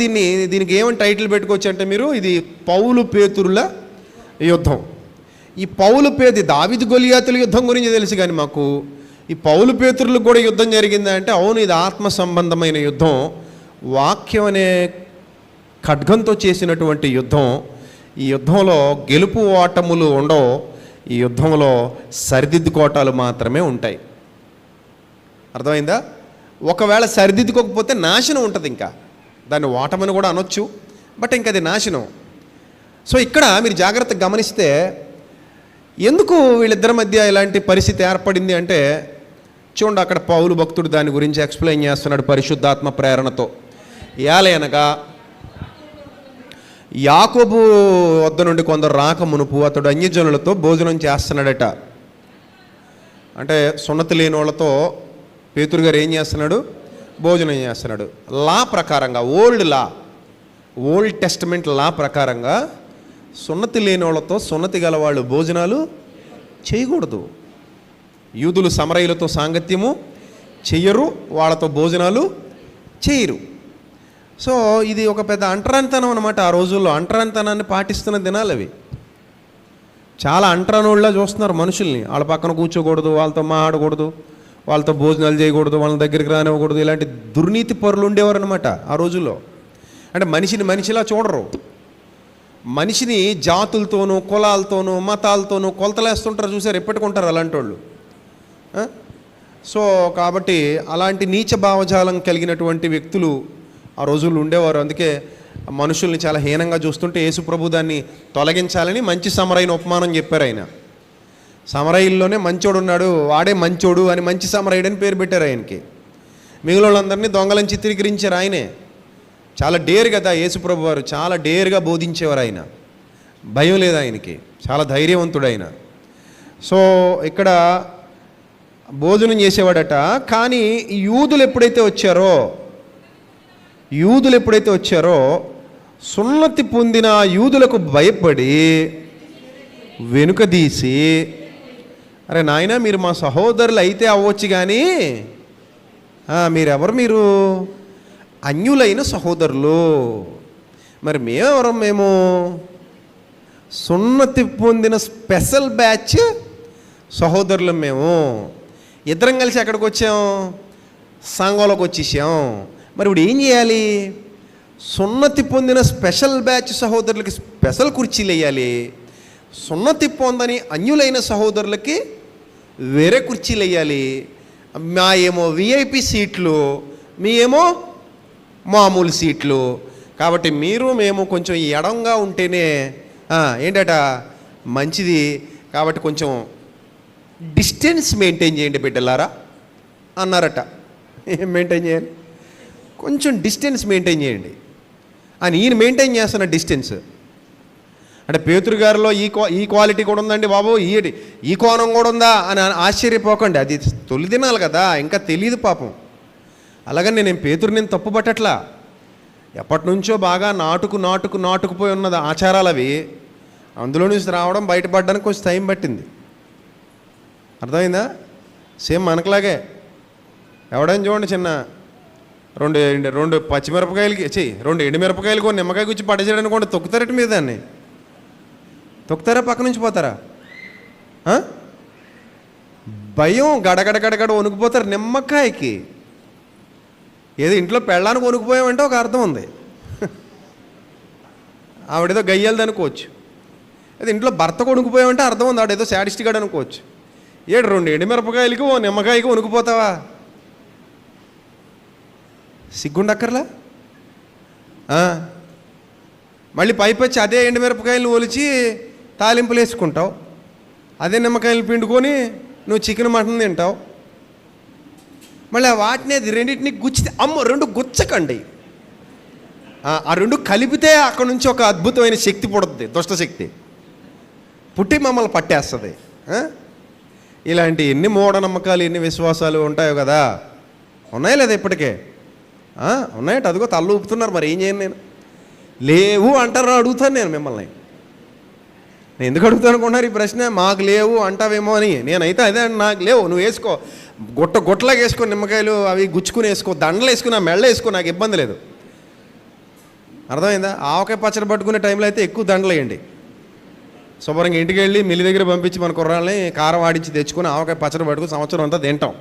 దీనికి ఏమని టైటిల్ పెట్టుకోవచ్చు అంటే మీరు, ఇది పౌలు పేతురుల యుద్ధం. ఈ పౌలు దావీదు గొలియాతుల యుద్ధం గురించి తెలుసు, కానీ మాకు ఈ పౌలు పేతురులకు కూడా యుద్ధం జరిగిందా అంటే అవును, ఇది ఆత్మ సంబంధమైన యుద్ధం. వాక్యం అనే ఖడ్గంతో చేసినటువంటి యుద్ధం. ఈ యుద్ధంలో గెలుపు ఓటములు ఉండవు. ఈ యుద్ధంలో సరిదిద్దుకోవటాలు మాత్రమే ఉంటాయి. అర్థమైందా? ఒకవేళ సరిదిద్దుకోకపోతే నాశనం ఉంటుంది. ఇంకా దాన్ని ఓటమని కూడా అనొచ్చు, బట్ ఇంకా అది నాశనం. సో ఇక్కడ మీరు జాగ్రత్తగా గమనిస్తే ఎందుకు వీళ్ళిద్దరి మధ్య ఇలాంటి పరిస్థితి ఏర్పడింది అంటే, చూడండి అక్కడ పౌలు భక్తుడు దాని గురించి ఎక్స్ప్లెయిన్ చేస్తున్నాడు పరిశుద్ధాత్మ ప్రేరణతో. ఏలయనగా యాకోబు వద్ద నుండి కొందరు రాక మునుపు అతడు అన్యజనులతో భోజనం చేస్తున్నాడట. అంటే సున్నతి లేని వాళ్ళతో పేతురు గారు ఏం చేస్తున్నాడు? భోజనం చేస్తున్నాడు. లా ప్రకారంగా, ఓల్డ్ టెస్టమెంట్ లా ప్రకారంగా సున్నతి లేని వాళ్ళతో, సున్నతి గల వాళ్ళు భోజనాలు చేయకూడదు. యూదులు సమరయులతో సాంగత్యము చెయ్యరు, వాళ్ళతో భోజనాలు చేయరు. సో ఇది ఒక పెద్ద అంటరానితనం అనమాట. ఆ రోజుల్లో అంటరానితనాన్ని పాటిస్తున్న దినాలు అవి. చాలా అంటరానోళ్ళ చూస్తున్నారు మనుషుల్ని. వాళ్ళ పక్కన కూర్చోకూడదు, వాళ్ళతో మాట్లాడకూడదు, వాళ్ళతో భోజనాలు చేయకూడదు, వాళ్ళ దగ్గరికి రానివ్వకూడదు. ఇలాంటి దుర్నీతి పరులు ఉండేవారు అనమాట ఆ రోజుల్లో. అంటే మనిషిని మనిషిలా చూడరు. మనిషిని జాతులతోనూ, కులాలతోనూ, మతాలతోనూ కొలతలేస్తుంటారు. చూసారు? ఎప్పటికుంటారు అలాంటి వాళ్ళు. సో కాబట్టి అలాంటి నీచ భావజాలం కలిగినటువంటి వ్యక్తులు ఆ రోజుల్లో ఉండేవారు. అందుకే మనుషుల్ని చాలా హీనంగా చూస్తుంటే యేసు ప్రభు దాన్ని తొలగించాలని మంచి సమరయుని ఉపమానం చెప్పారు ఆయన. సమరయుల్లోనే మంచోడు ఉన్నాడు, వాడే మంచోడు అని మంచి సమరయుడు అని పేరు పెట్టారు ఆయనకి. మిగిలిన వాళ్ళందరినీ దొంగలని చిత్రీకరించారు ఆయనే. చాలా డేర్ కదా యేసు ప్రభు వారు, చాలా డేర్గా బోధించేవారు ఆయన. భయం లేదు ఆయనకి, చాలా ధైర్యవంతుడు ఆయన. సో ఇక్కడ భోజనం చేసేవాడట. కానీ యూదులు ఎప్పుడైతే వచ్చారో సున్నతి పొందిన యూదులకు భయపడి వెనుకదీసి, అరే నాయన మీరు మా సహోదరులు అయితే అవ్వచ్చు కానీ మీరు అన్యులైన సహోదరులు, మరి మేము సున్నతి పొందిన స్పెషల్ బ్యాచ్ సహోదరులు, మేము ఇద్దరం కలిసి ఎక్కడికి వచ్చాం, సంఘంలోకి వచ్చేసాం. మరి ఇప్పుడు ఏం చేయాలి? సున్నతి పొందిన స్పెషల్ బ్యాచ్ సహోదరులకి స్పెషల్ కుర్చీలు వేయాలి, సున్నతి పొందని అన్యులైన సహోదరులకి వేరే కుర్చీలు వేయాలి. మా ఏమో విఐపి సీట్లు, మీ ఏమో మామూలు సీట్లు. కాబట్టి మేము కొంచెం ఎడంగా ఉంటేనే ఏంటట మంచిది. కాబట్టి కొంచెం డిస్టెన్స్ మెయింటైన్ చేయండి బిడ్డలారా అన్నారట. ఏం మెయింటైన్ చేయాలి? కొంచెం డిస్టెన్స్ మెయింటైన్ చేయండి అని ఈయన మెయింటైన్ చేస్తున్న డిస్టెన్స్. అంటే పేతురు గారిలో ఈ క్వాలిటీ కూడా ఉందండి బాబు, ఈ కోణం కూడా ఉందా అని ఆశ్చర్యపోకండి. అది తొలి దినాలు కదా, ఇంకా తెలియదు పాపం. అలాగని నేను పేతురు తప్పు పట్టట్లా. ఎప్పటి నుంచో బాగా నాటుకుపోయి ఉన్నది ఆచారాలు అవి. అందులో నుంచి రావడం, బయటపడడానికి కొంచెం టైం పట్టింది. అర్థమైందా? సేమ్ మనకులాగే. ఎవడైనా చూడండి, చిన్న రెండు పచ్చిమిరపకాయలకి 2 ఎండుమిరపకాయలు నిమ్మకాయ గుచ్చి పడేసాడు అనుకోండి, తొక్కుతారట మీద దాన్ని. తొక్కుతారా? పక్క నుంచి పోతారా? భయం, గడగడ వణుకుపోతారు నిమ్మకాయకి. ఏదో ఇంట్లో పెళ్ళానికి వణుకుపోయామంటే ఒక అర్థం ఉంది. ఆవిడేదో గయ్యాలది అనుకోవచ్చు. అది ఇంట్లో భర్త వణుకుపోయామంటే అర్థం ఉంది, ఆవిడేదో శాడిస్ట్గాడు అనుకోవచ్చు. 2 ఎండుమిరపకాయలకి ఓ నిమ్మకాయకి వణుకుపోతావా? సిగ్గుండక్కర్లా? మళ్ళీ పైపచ్చి అదే ఎండుమిరపకాయలు ఒలిచి తాలింపులు వేసుకుంటావు, అదే నిమ్మకాయలు పిండుకొని నువ్వు చికెన్ మటన్ తింటావు. మళ్ళీ వాటిని అది రెండింటిని గుచ్చితే, 2 గుచ్చకండి. ఆ 2 కలిపితే అక్కడ నుంచి ఒక అద్భుతమైన శక్తి పుడుతుంది, దుష్టశక్తి పుట్టి మమ్మల్ని పట్టేస్తుంది. ఇలాంటి ఎన్ని మూఢనమ్మకాలు, ఎన్ని విశ్వాసాలు ఉంటాయో కదా. ఉన్నాయా లేదా? ఇప్పటికే ఉన్నాయట. అదిగో తల్లు ఊపుతున్నారు. మరి ఏం చేయను నేను? లేవు అంటారు. అడుగుతాను నేను మిమ్మల్ని. నేను ఎందుకు అడుగుతాను అనుకుంటున్నారు ఈ ప్రశ్న? మాకు లేవు అంటావేమో అని. నేనైతే అదే, నాకు లేవు, నువ్వు వేసుకో, గొట్టలాగా వేసుకో, నిమ్మకాయలు అవి గుచ్చుకుని వేసుకో, దండలు వేసుకుని, మెళ్ళ వేసుకో, నాకు ఇబ్బంది లేదు. అర్థమైందా? ఆవకాయ పచ్చడి పట్టుకునే టైంలో అయితే ఎక్కువ దండలు వేయండి. శుభ్రంగా ఇంటికి వెళ్ళి మిల్లి దగ్గర పంపించి మన కుర్రాళ్ళని కారం ఆడించి తెచ్చుకొని ఆవకాయ పచ్చడి పట్టుకుని సంవత్సరం అంతా తింటాం.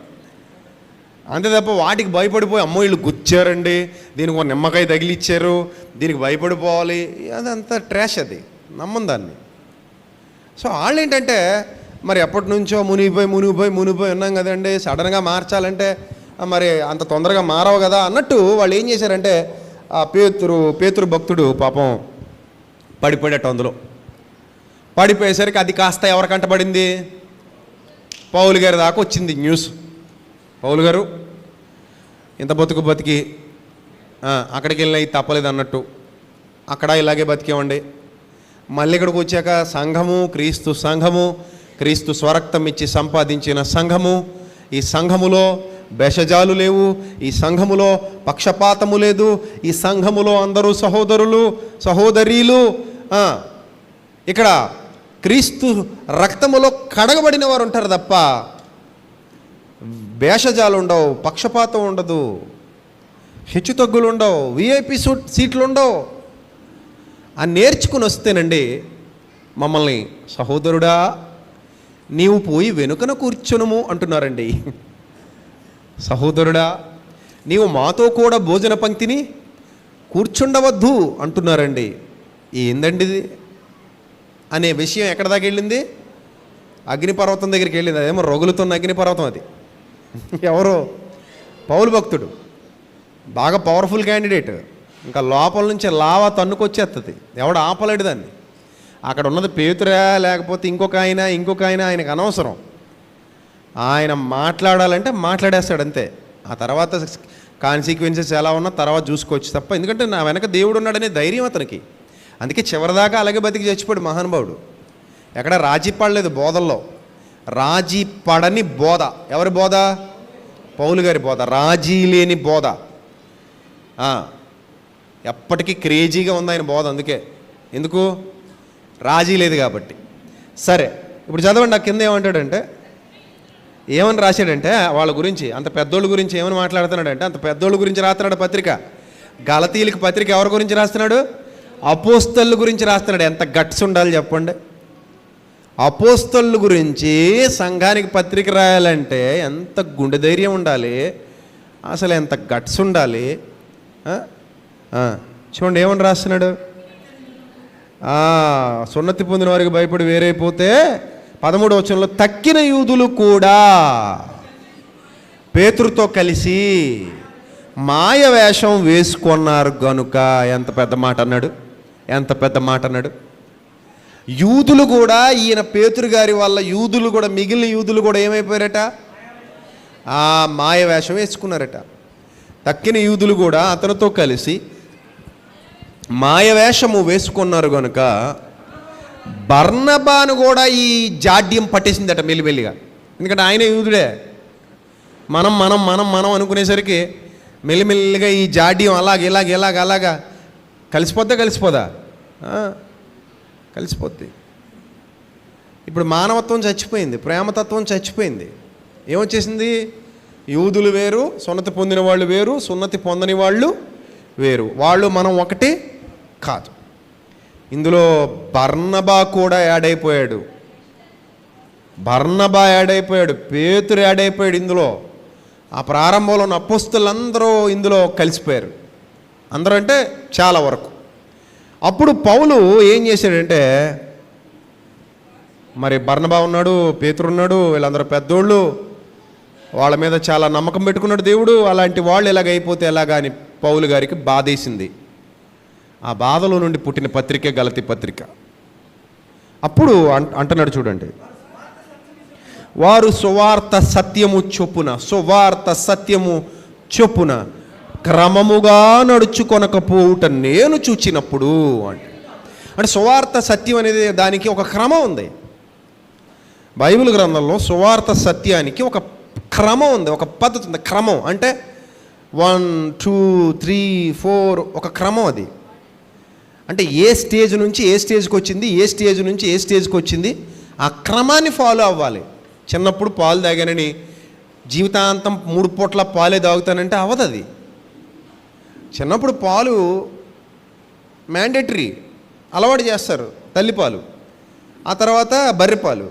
అంతే తప్ప వాటికి భయపడిపోయి, అమ్మో వీళ్ళు గుచ్చారండి, దీనికి ఒక నిమ్మకాయ తగిలిచ్చారు, దీనికి భయపడిపోవాలి, అదంతా ట్రాష్. అది నమ్మం దాన్ని. సో వాళ్ళు ఏంటంటే మరి ఎప్పటి నుంచో మునిగిపోయి ఉన్నాం కదండి, సడన్గా మార్చాలంటే మరి అంత తొందరగా మారవు కదా అన్నట్టు వాళ్ళు ఏం చేశారంటే, ఆ పేతురు భక్తుడు పాపం పడిపోయాట. అందులో పడిపోయేసరికి అది కాస్త ఎవరికంట పడింది? పౌలు గారి దాకా వచ్చింది న్యూస్. పౌలు గారు ఇంత బతికి అక్కడికి వెళ్ళినాయి తప్పలేదు అన్నట్టు అక్కడ ఇలాగే బతికేవండి. మళ్ళీ ఇక్కడికి వచ్చాక సంఘము, క్రీస్తు స్వరక్తం ఇచ్చి సంపాదించిన సంఘము, ఈ సంఘములో భేషజాలు లేవు, ఈ సంఘములో పక్షపాతము లేదు, ఈ సంఘములో అందరూ సహోదరులు సహోదరీలు. ఇక్కడ క్రీస్తు రక్తములో కడగబడిన వారు ఉంటారు తప్ప భేషజాలు ఉండవు, పక్షపాతం ఉండదు, హెచ్చుతగ్గులు ఉండవు, విఐపి సీట్లు ఉండవు. అని నేర్చుకుని వస్తేనండి మమ్మల్ని సహోదరుడా నీవు పోయి వెనుకన కూర్చునుము అంటున్నారండి. సహోదరుడా నీవు మాతో కూడా భోజన పంక్తిని కూర్చుండవద్దు అంటున్నారండి. ఏందండి ఇది అనే విషయం ఎక్కడ దాకా వెళ్ళింది? అగ్నిపర్వతం దగ్గరికి వెళ్ళింది. అదేమో రగులుతున్న అగ్నిపర్వతం. అది ఎవరో పౌలు భక్తుడు, బాగా పవర్ఫుల్ క్యాండిడేట్. ఇంకా లోపల నుంచి లావా తన్నుకొచ్చేస్తుంది, ఎవడు ఆపలేడు దాన్ని. అక్కడ ఉన్నది పేతురా లేకపోతే ఇంకొక ఆయన ఆయనకు అనవసరం. ఆయన మాట్లాడాలంటే మాట్లాడేస్తాడు అంతే. ఆ తర్వాత కాన్సిక్వెన్సెస్ ఎలా ఉన్నా తర్వాత చూసుకోవచ్చు తప్ప, ఎందుకంటే నా వెనక దేవుడు ఉన్నాడనే ధైర్యం అతనికి. అందుకే చివరిదాకా అలాగే బతికి చచ్చిపోయాడు మహానుభావుడు. ఎక్కడ రాజీ పడలేదు బోధల్లో. రాజీ పడని బోధ. ఎవరి బోధ? పౌలు గారి బోధ. రాజీ లేని బోధ. ఎప్పటికీ క్రేజీగా ఉంది ఆయన బోధ. అందుకే ఎందుకు? రాజీ లేదు కాబట్టి. సరే, ఇప్పుడు చదవండి. నాకు కింద ఏమంటాడంటే, ఏమని రాశాడంటే వాళ్ళ గురించి, అంత పెద్దోళ్ళ గురించి ఏమని మాట్లాడుతున్నాడంటే, అంత పెద్దోళ్ళ గురించి రాస్తున్నాడు పత్రిక. గలతీయులకి పత్రిక ఎవరి గురించి రాస్తున్నాడు? అపోస్తలుల గురించి రాస్తున్నాడు. ఎంత గట్స్ ఉండాలి చెప్పండి. అపోస్తలుల గురించి సంఘానికి పత్రిక రాయాలంటే ఎంత గుండె ధైర్యం ఉండాలి, అసలు ఎంత గట్స్ ఉండాలి. చూడండి ఏమని రాస్తున్నాడు. సున్నతి పొందిన వారికి భయపడి వేరైపోతే 13వ వచనంలో, తక్కిన యూదులు కూడా పేతురుతో కలిసి మాయ వేషం వేసుకున్నారు గనుక. ఎంత పెద్ద మాట అన్నాడు, ఎంత పెద్ద మాట అన్నాడు. యూదులు కూడా, ఈయన పేతురు గారి వల్ల యూదులు కూడా, మిగిలిన యూదులు కూడా ఏమైపోయారట? మాయ వేషం వేసుకున్నారట. తక్కిన యూదులు కూడా అతనితో కలిసి మాయ వేషము వేసుకున్నారు కనుక బర్నబాను కూడా ఈ జాడ్యం పట్టేసిందట మెల్లిమెల్లిగా. ఎందుకంటే ఆయన యూదుడే. మనం మనం మనం మనం అనుకునేసరికి మెల్లిమెల్లిగా ఈ జాడ్యం అలాగా కలిసిపోద్దా? కలిసిపోద్ది. ఇప్పుడు మానవత్వం చచ్చిపోయింది, ప్రేమతత్వం చచ్చిపోయింది. ఏమొచ్చేసింది? యూదులు వేరు, సున్నతి పొందిన వాళ్ళు వేరు, సున్నతి పొందని వాళ్ళు వేరు. వాళ్ళు మనం ఒకటి కాదు. ఇందులో బర్నబా కూడా యాడ్ అయిపోయాడు. పేతురు యాడ్ అయిపోయాడు ఇందులో. ఆ ప్రారంభంలో ఉన్న అపోస్తలులందరూ ఇందులో కలిసిపోయారు. అందరూ అంటే చాలా వరకు. అప్పుడు పౌలు ఏం చేశాడంటే, మరి బర్నబా ఉన్నాడు, పేతురు ఉన్నాడు, వీళ్ళందరూ పెద్దోళ్ళు, వాళ్ళ మీద చాలా నమ్మకం పెట్టుకున్నాడు దేవుడు. అలాంటి వాళ్ళు ఎలాగైపోతే ఎలాగా అని పౌలు గారికి బాధేసింది. ఆ బాధలో నుండి పుట్టిన పత్రికే గలతీ పత్రిక. అప్పుడు అంటున్నాడు చూడండి, వారు సువార్త సత్యము చొప్పున క్రమముగా నడుచుకొనకపోవుట నేను చూచినప్పుడు. అంటే సువార్త సత్యం అనేది దానికి ఒక క్రమం ఉంది. బైబిల్ గ్రంథంలో సువార్త సత్యానికి ఒక క్రమం ఉంది, ఒక పద్ధతి ఉంది. క్రమం అంటే 1 2 3 4 ఒక క్రమం. అది అంటే ఏ స్టేజ్ నుంచి ఏ స్టేజ్కి వచ్చింది, ఏ స్టేజ్ నుంచి ఏ స్టేజ్కి వచ్చింది, ఆ క్రమాన్ని ఫాలో అవ్వాలి. చిన్నప్పుడు పాలు తాగానని జీవితాంతం 3 పూట్ల పాలే తాగుతానంటే అవ్వదు. అది చిన్నప్పుడు పాలు మ్యాండేటరీ, అలవాటు చేస్తారు, తల్లిపాలు, ఆ తర్వాత బర్రెపాలు,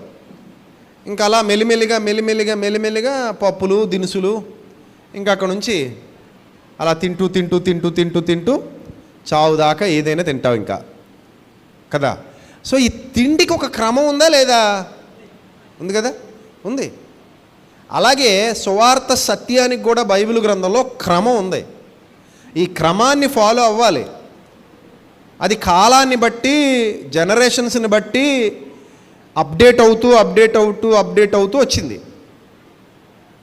ఇంకా అలా మెల్లిమెల్లిగా పప్పులు దినుసులు, ఇంకా అక్కడ నుంచి అలా తింటూ చావు దాకా ఏదైనా తింటావు ఇంకా కదా. సో ఈ తిండికి ఒక క్రమం ఉందా లేదా? ఉంది కదా, ఉంది. అలాగే సువార్త సత్యానికి కూడా బైబిల్ గ్రంథంలో క్రమం ఉంది. ఈ క్రమాన్ని ఫాలో అవ్వాలి. అది కాలాన్ని బట్టి, జనరేషన్స్ని బట్టి అప్డేట్ అవుతూ వచ్చింది.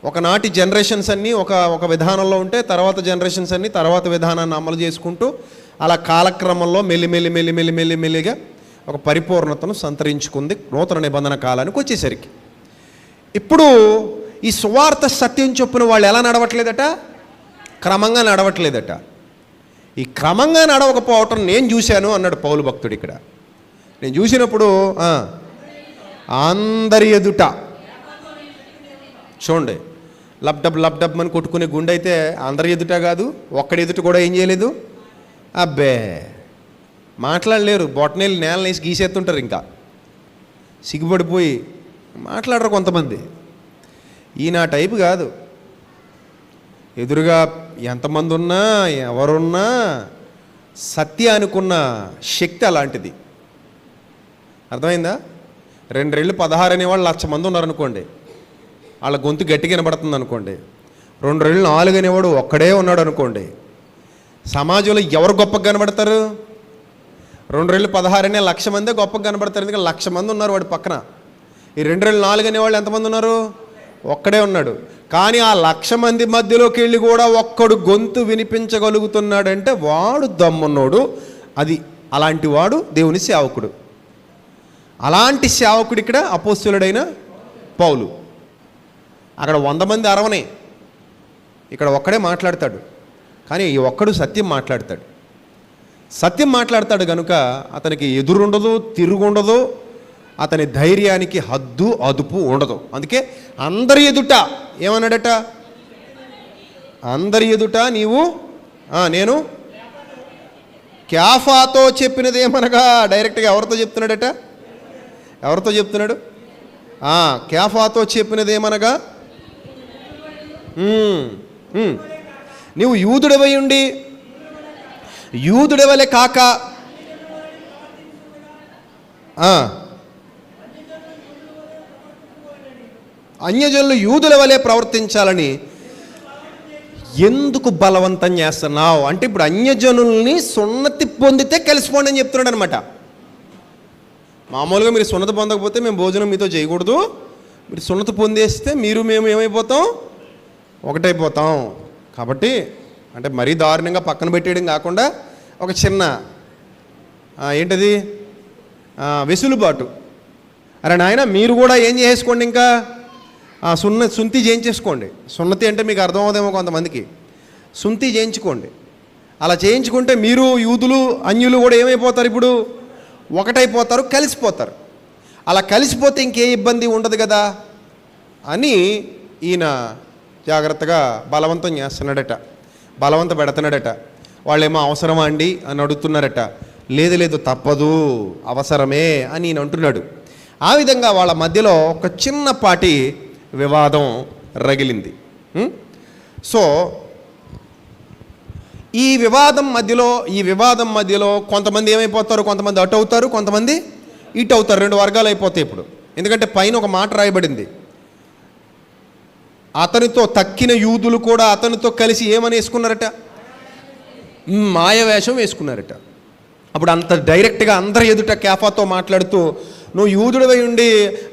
ఒకనాటి జనరేషన్స్ అన్నీ ఒక విధానంలో ఉంటే, తర్వాత జనరేషన్స్ అన్నీ తర్వాత విధానాన్ని అమలు చేసుకుంటూ అలా కాలక్రమంలో మెల్లిగా ఒక పరిపూర్ణతను సంతరించుకుంది నూతన నిబంధన కాలానికి వచ్చేసరికి. ఇప్పుడు ఈ సువార్త సత్యం చొప్పున వాళ్ళు ఎలా నడవట్లేదట? క్రమంగా నడవట్లేదట. ఈ క్రమంగా నడవకపోవటం నేను చూశాను అన్నాడు పౌలు భక్తుడు. ఇక్కడ నేను చూసినప్పుడు అందరి ఎదుట, చూడండి, లబ్డబ్ అని కొట్టుకునే గుండె అయితే అందరి ఎదుట కాదు, ఒక్కడి ఎదుట కూడా ఏం చేయలేదు. అబ్బే మాట్లాడలేరు, బొట్టనేళ్ళు నేలను వేసి గీసేస్తుంటారు, ఇంకా సిగ్గుపడిపోయి మాట్లాడరు కొంతమంది. ఈయన టైపు కాదు. ఎదురుగా ఎంతమంది ఉన్నా, ఎవరున్నా, సత్యానుకున్న శక్తి అలాంటిది. అర్థమైందా? 2 16 అనేవాళ్ళు 1,00,000 మంది ఉన్నారనుకోండి, వాళ్ళ గొంతు గట్టిగా వినబడుతుంది అనుకోండి. 2 4 అనేవాడు ఒక్కడే ఉన్నాడు అనుకోండి, సమాజంలో ఎవరు గొప్పగా కనబడతారు? 2 16 అనే 1,00,000 మందే గొప్పగా కనబడతారు. ఎందుకంటే 1,00,000 మంది ఉన్నారు వాడి పక్కన. ఈ 2 4 అనేవాళ్ళు ఎంతమంది ఉన్నారు? ఒక్కడే ఉన్నాడు. కానీ ఆ 1,00,000 మంది మధ్యలోకి వెళ్ళి కూడా ఒక్కడు గొంతు వినిపించగలుగుతున్నాడంటే వాడు దమ్మున్నోడు. అది అలాంటి వాడు దేవుని సేవకుడు. అలాంటి సేవకుడు ఇక్కడ అపోస్తలుడైన పౌలు. అక్కడ 100 మంది అరవనే, ఇక్కడ ఒక్కడే మాట్లాడతాడు. కానీ ఈ ఒక్కడు సత్యం మాట్లాడతాడు. సత్యం మాట్లాడతాడు కనుక అతనికి ఎదురుండదు, తిరుగుండదు, అతని ధైర్యానికి హద్దు అదుపు ఉండదు. అందుకే అందరి ఎదుట ఏమన్నాడట? అందరి ఎదుట నేను క్యాఫాతో చెప్పినది ఏమనగా, డైరెక్ట్గా ఎవరితో చెప్తున్నాడట? ఎవరితో చెప్తున్నాడు? క్యాఫాతో చెప్పినది ఏమనగా, నీవు యూదుడవై ఉండి యూదుడవలే కాక అన్యజనులు యూదుల వలె ప్రవర్తించాలని ఎందుకు బలవంతం చేస్తున్నావు అంటే, ఇప్పుడు అన్యజనుల్ని సున్నతి పొందితే కలిసిపోండి అని చెప్తున్నాడు అనమాట. మామూలుగా మీరు సున్నతి పొందకపోతే మేము భోజనం మీతో చేయకూడదు, మీరు సున్నతి పొందేస్తే మేము ఏమైపోతాం? ఒకటైపోతాం. కాబట్టి అంటే మరీ దారుణంగా పక్కన పెట్టేయడం కాకుండా ఒక చిన్న ఏంటది వెసులుబాటు. అరే నాయన, మీరు కూడా ఏం చేసుకోండి, ఇంకా సున్నతి చేయించేసుకోండి. సున్నతి అంటే మీకు అర్థమవుదేమో కొంతమందికి. సున్నతి చేయించుకోండి. అలా చేయించుకుంటే మీరు యూదులు అన్యులు కూడా ఏమైపోతారు? ఇప్పుడు ఒకటైపోతారు, కలిసిపోతారు. అలా కలిసిపోతే ఇంకే ఇబ్బంది ఉండదు కదా అని ఈయన జాగ్రత్తగా బలవంతం చేస్తున్నాడట, బలవంత పెడుతున్నాడట. వాళ్ళేమో అవసరమా అండి అని అడుగుతున్నారట. లేదు తప్పదు, అవసరమే అని ఈయన అంటున్నాడు. ఆ విధంగా వాళ్ళ మధ్యలో ఒక చిన్నపాటి వివాదం రగిలింది. సో ఈ వివాదం మధ్యలో కొంతమంది ఏమైపోతారు? కొంతమంది అటు అవుతారు, కొంతమంది ఇటు అవుతారు. 2 వర్గాలు అయిపోతాయి ఇప్పుడు. ఎందుకంటే పైన ఒక మాట రాయబడింది, అతనితో తక్కిన యూదులు కూడా అతనితో కలిసి ఏమని వేసుకున్నారట? మాయవేషం వేసుకున్నారట. అప్పుడు అంత డైరెక్ట్గా అందరి ఎదుట కేఫాతో మాట్లాడుతూ, నువ్వు యూదుడివై ఉండి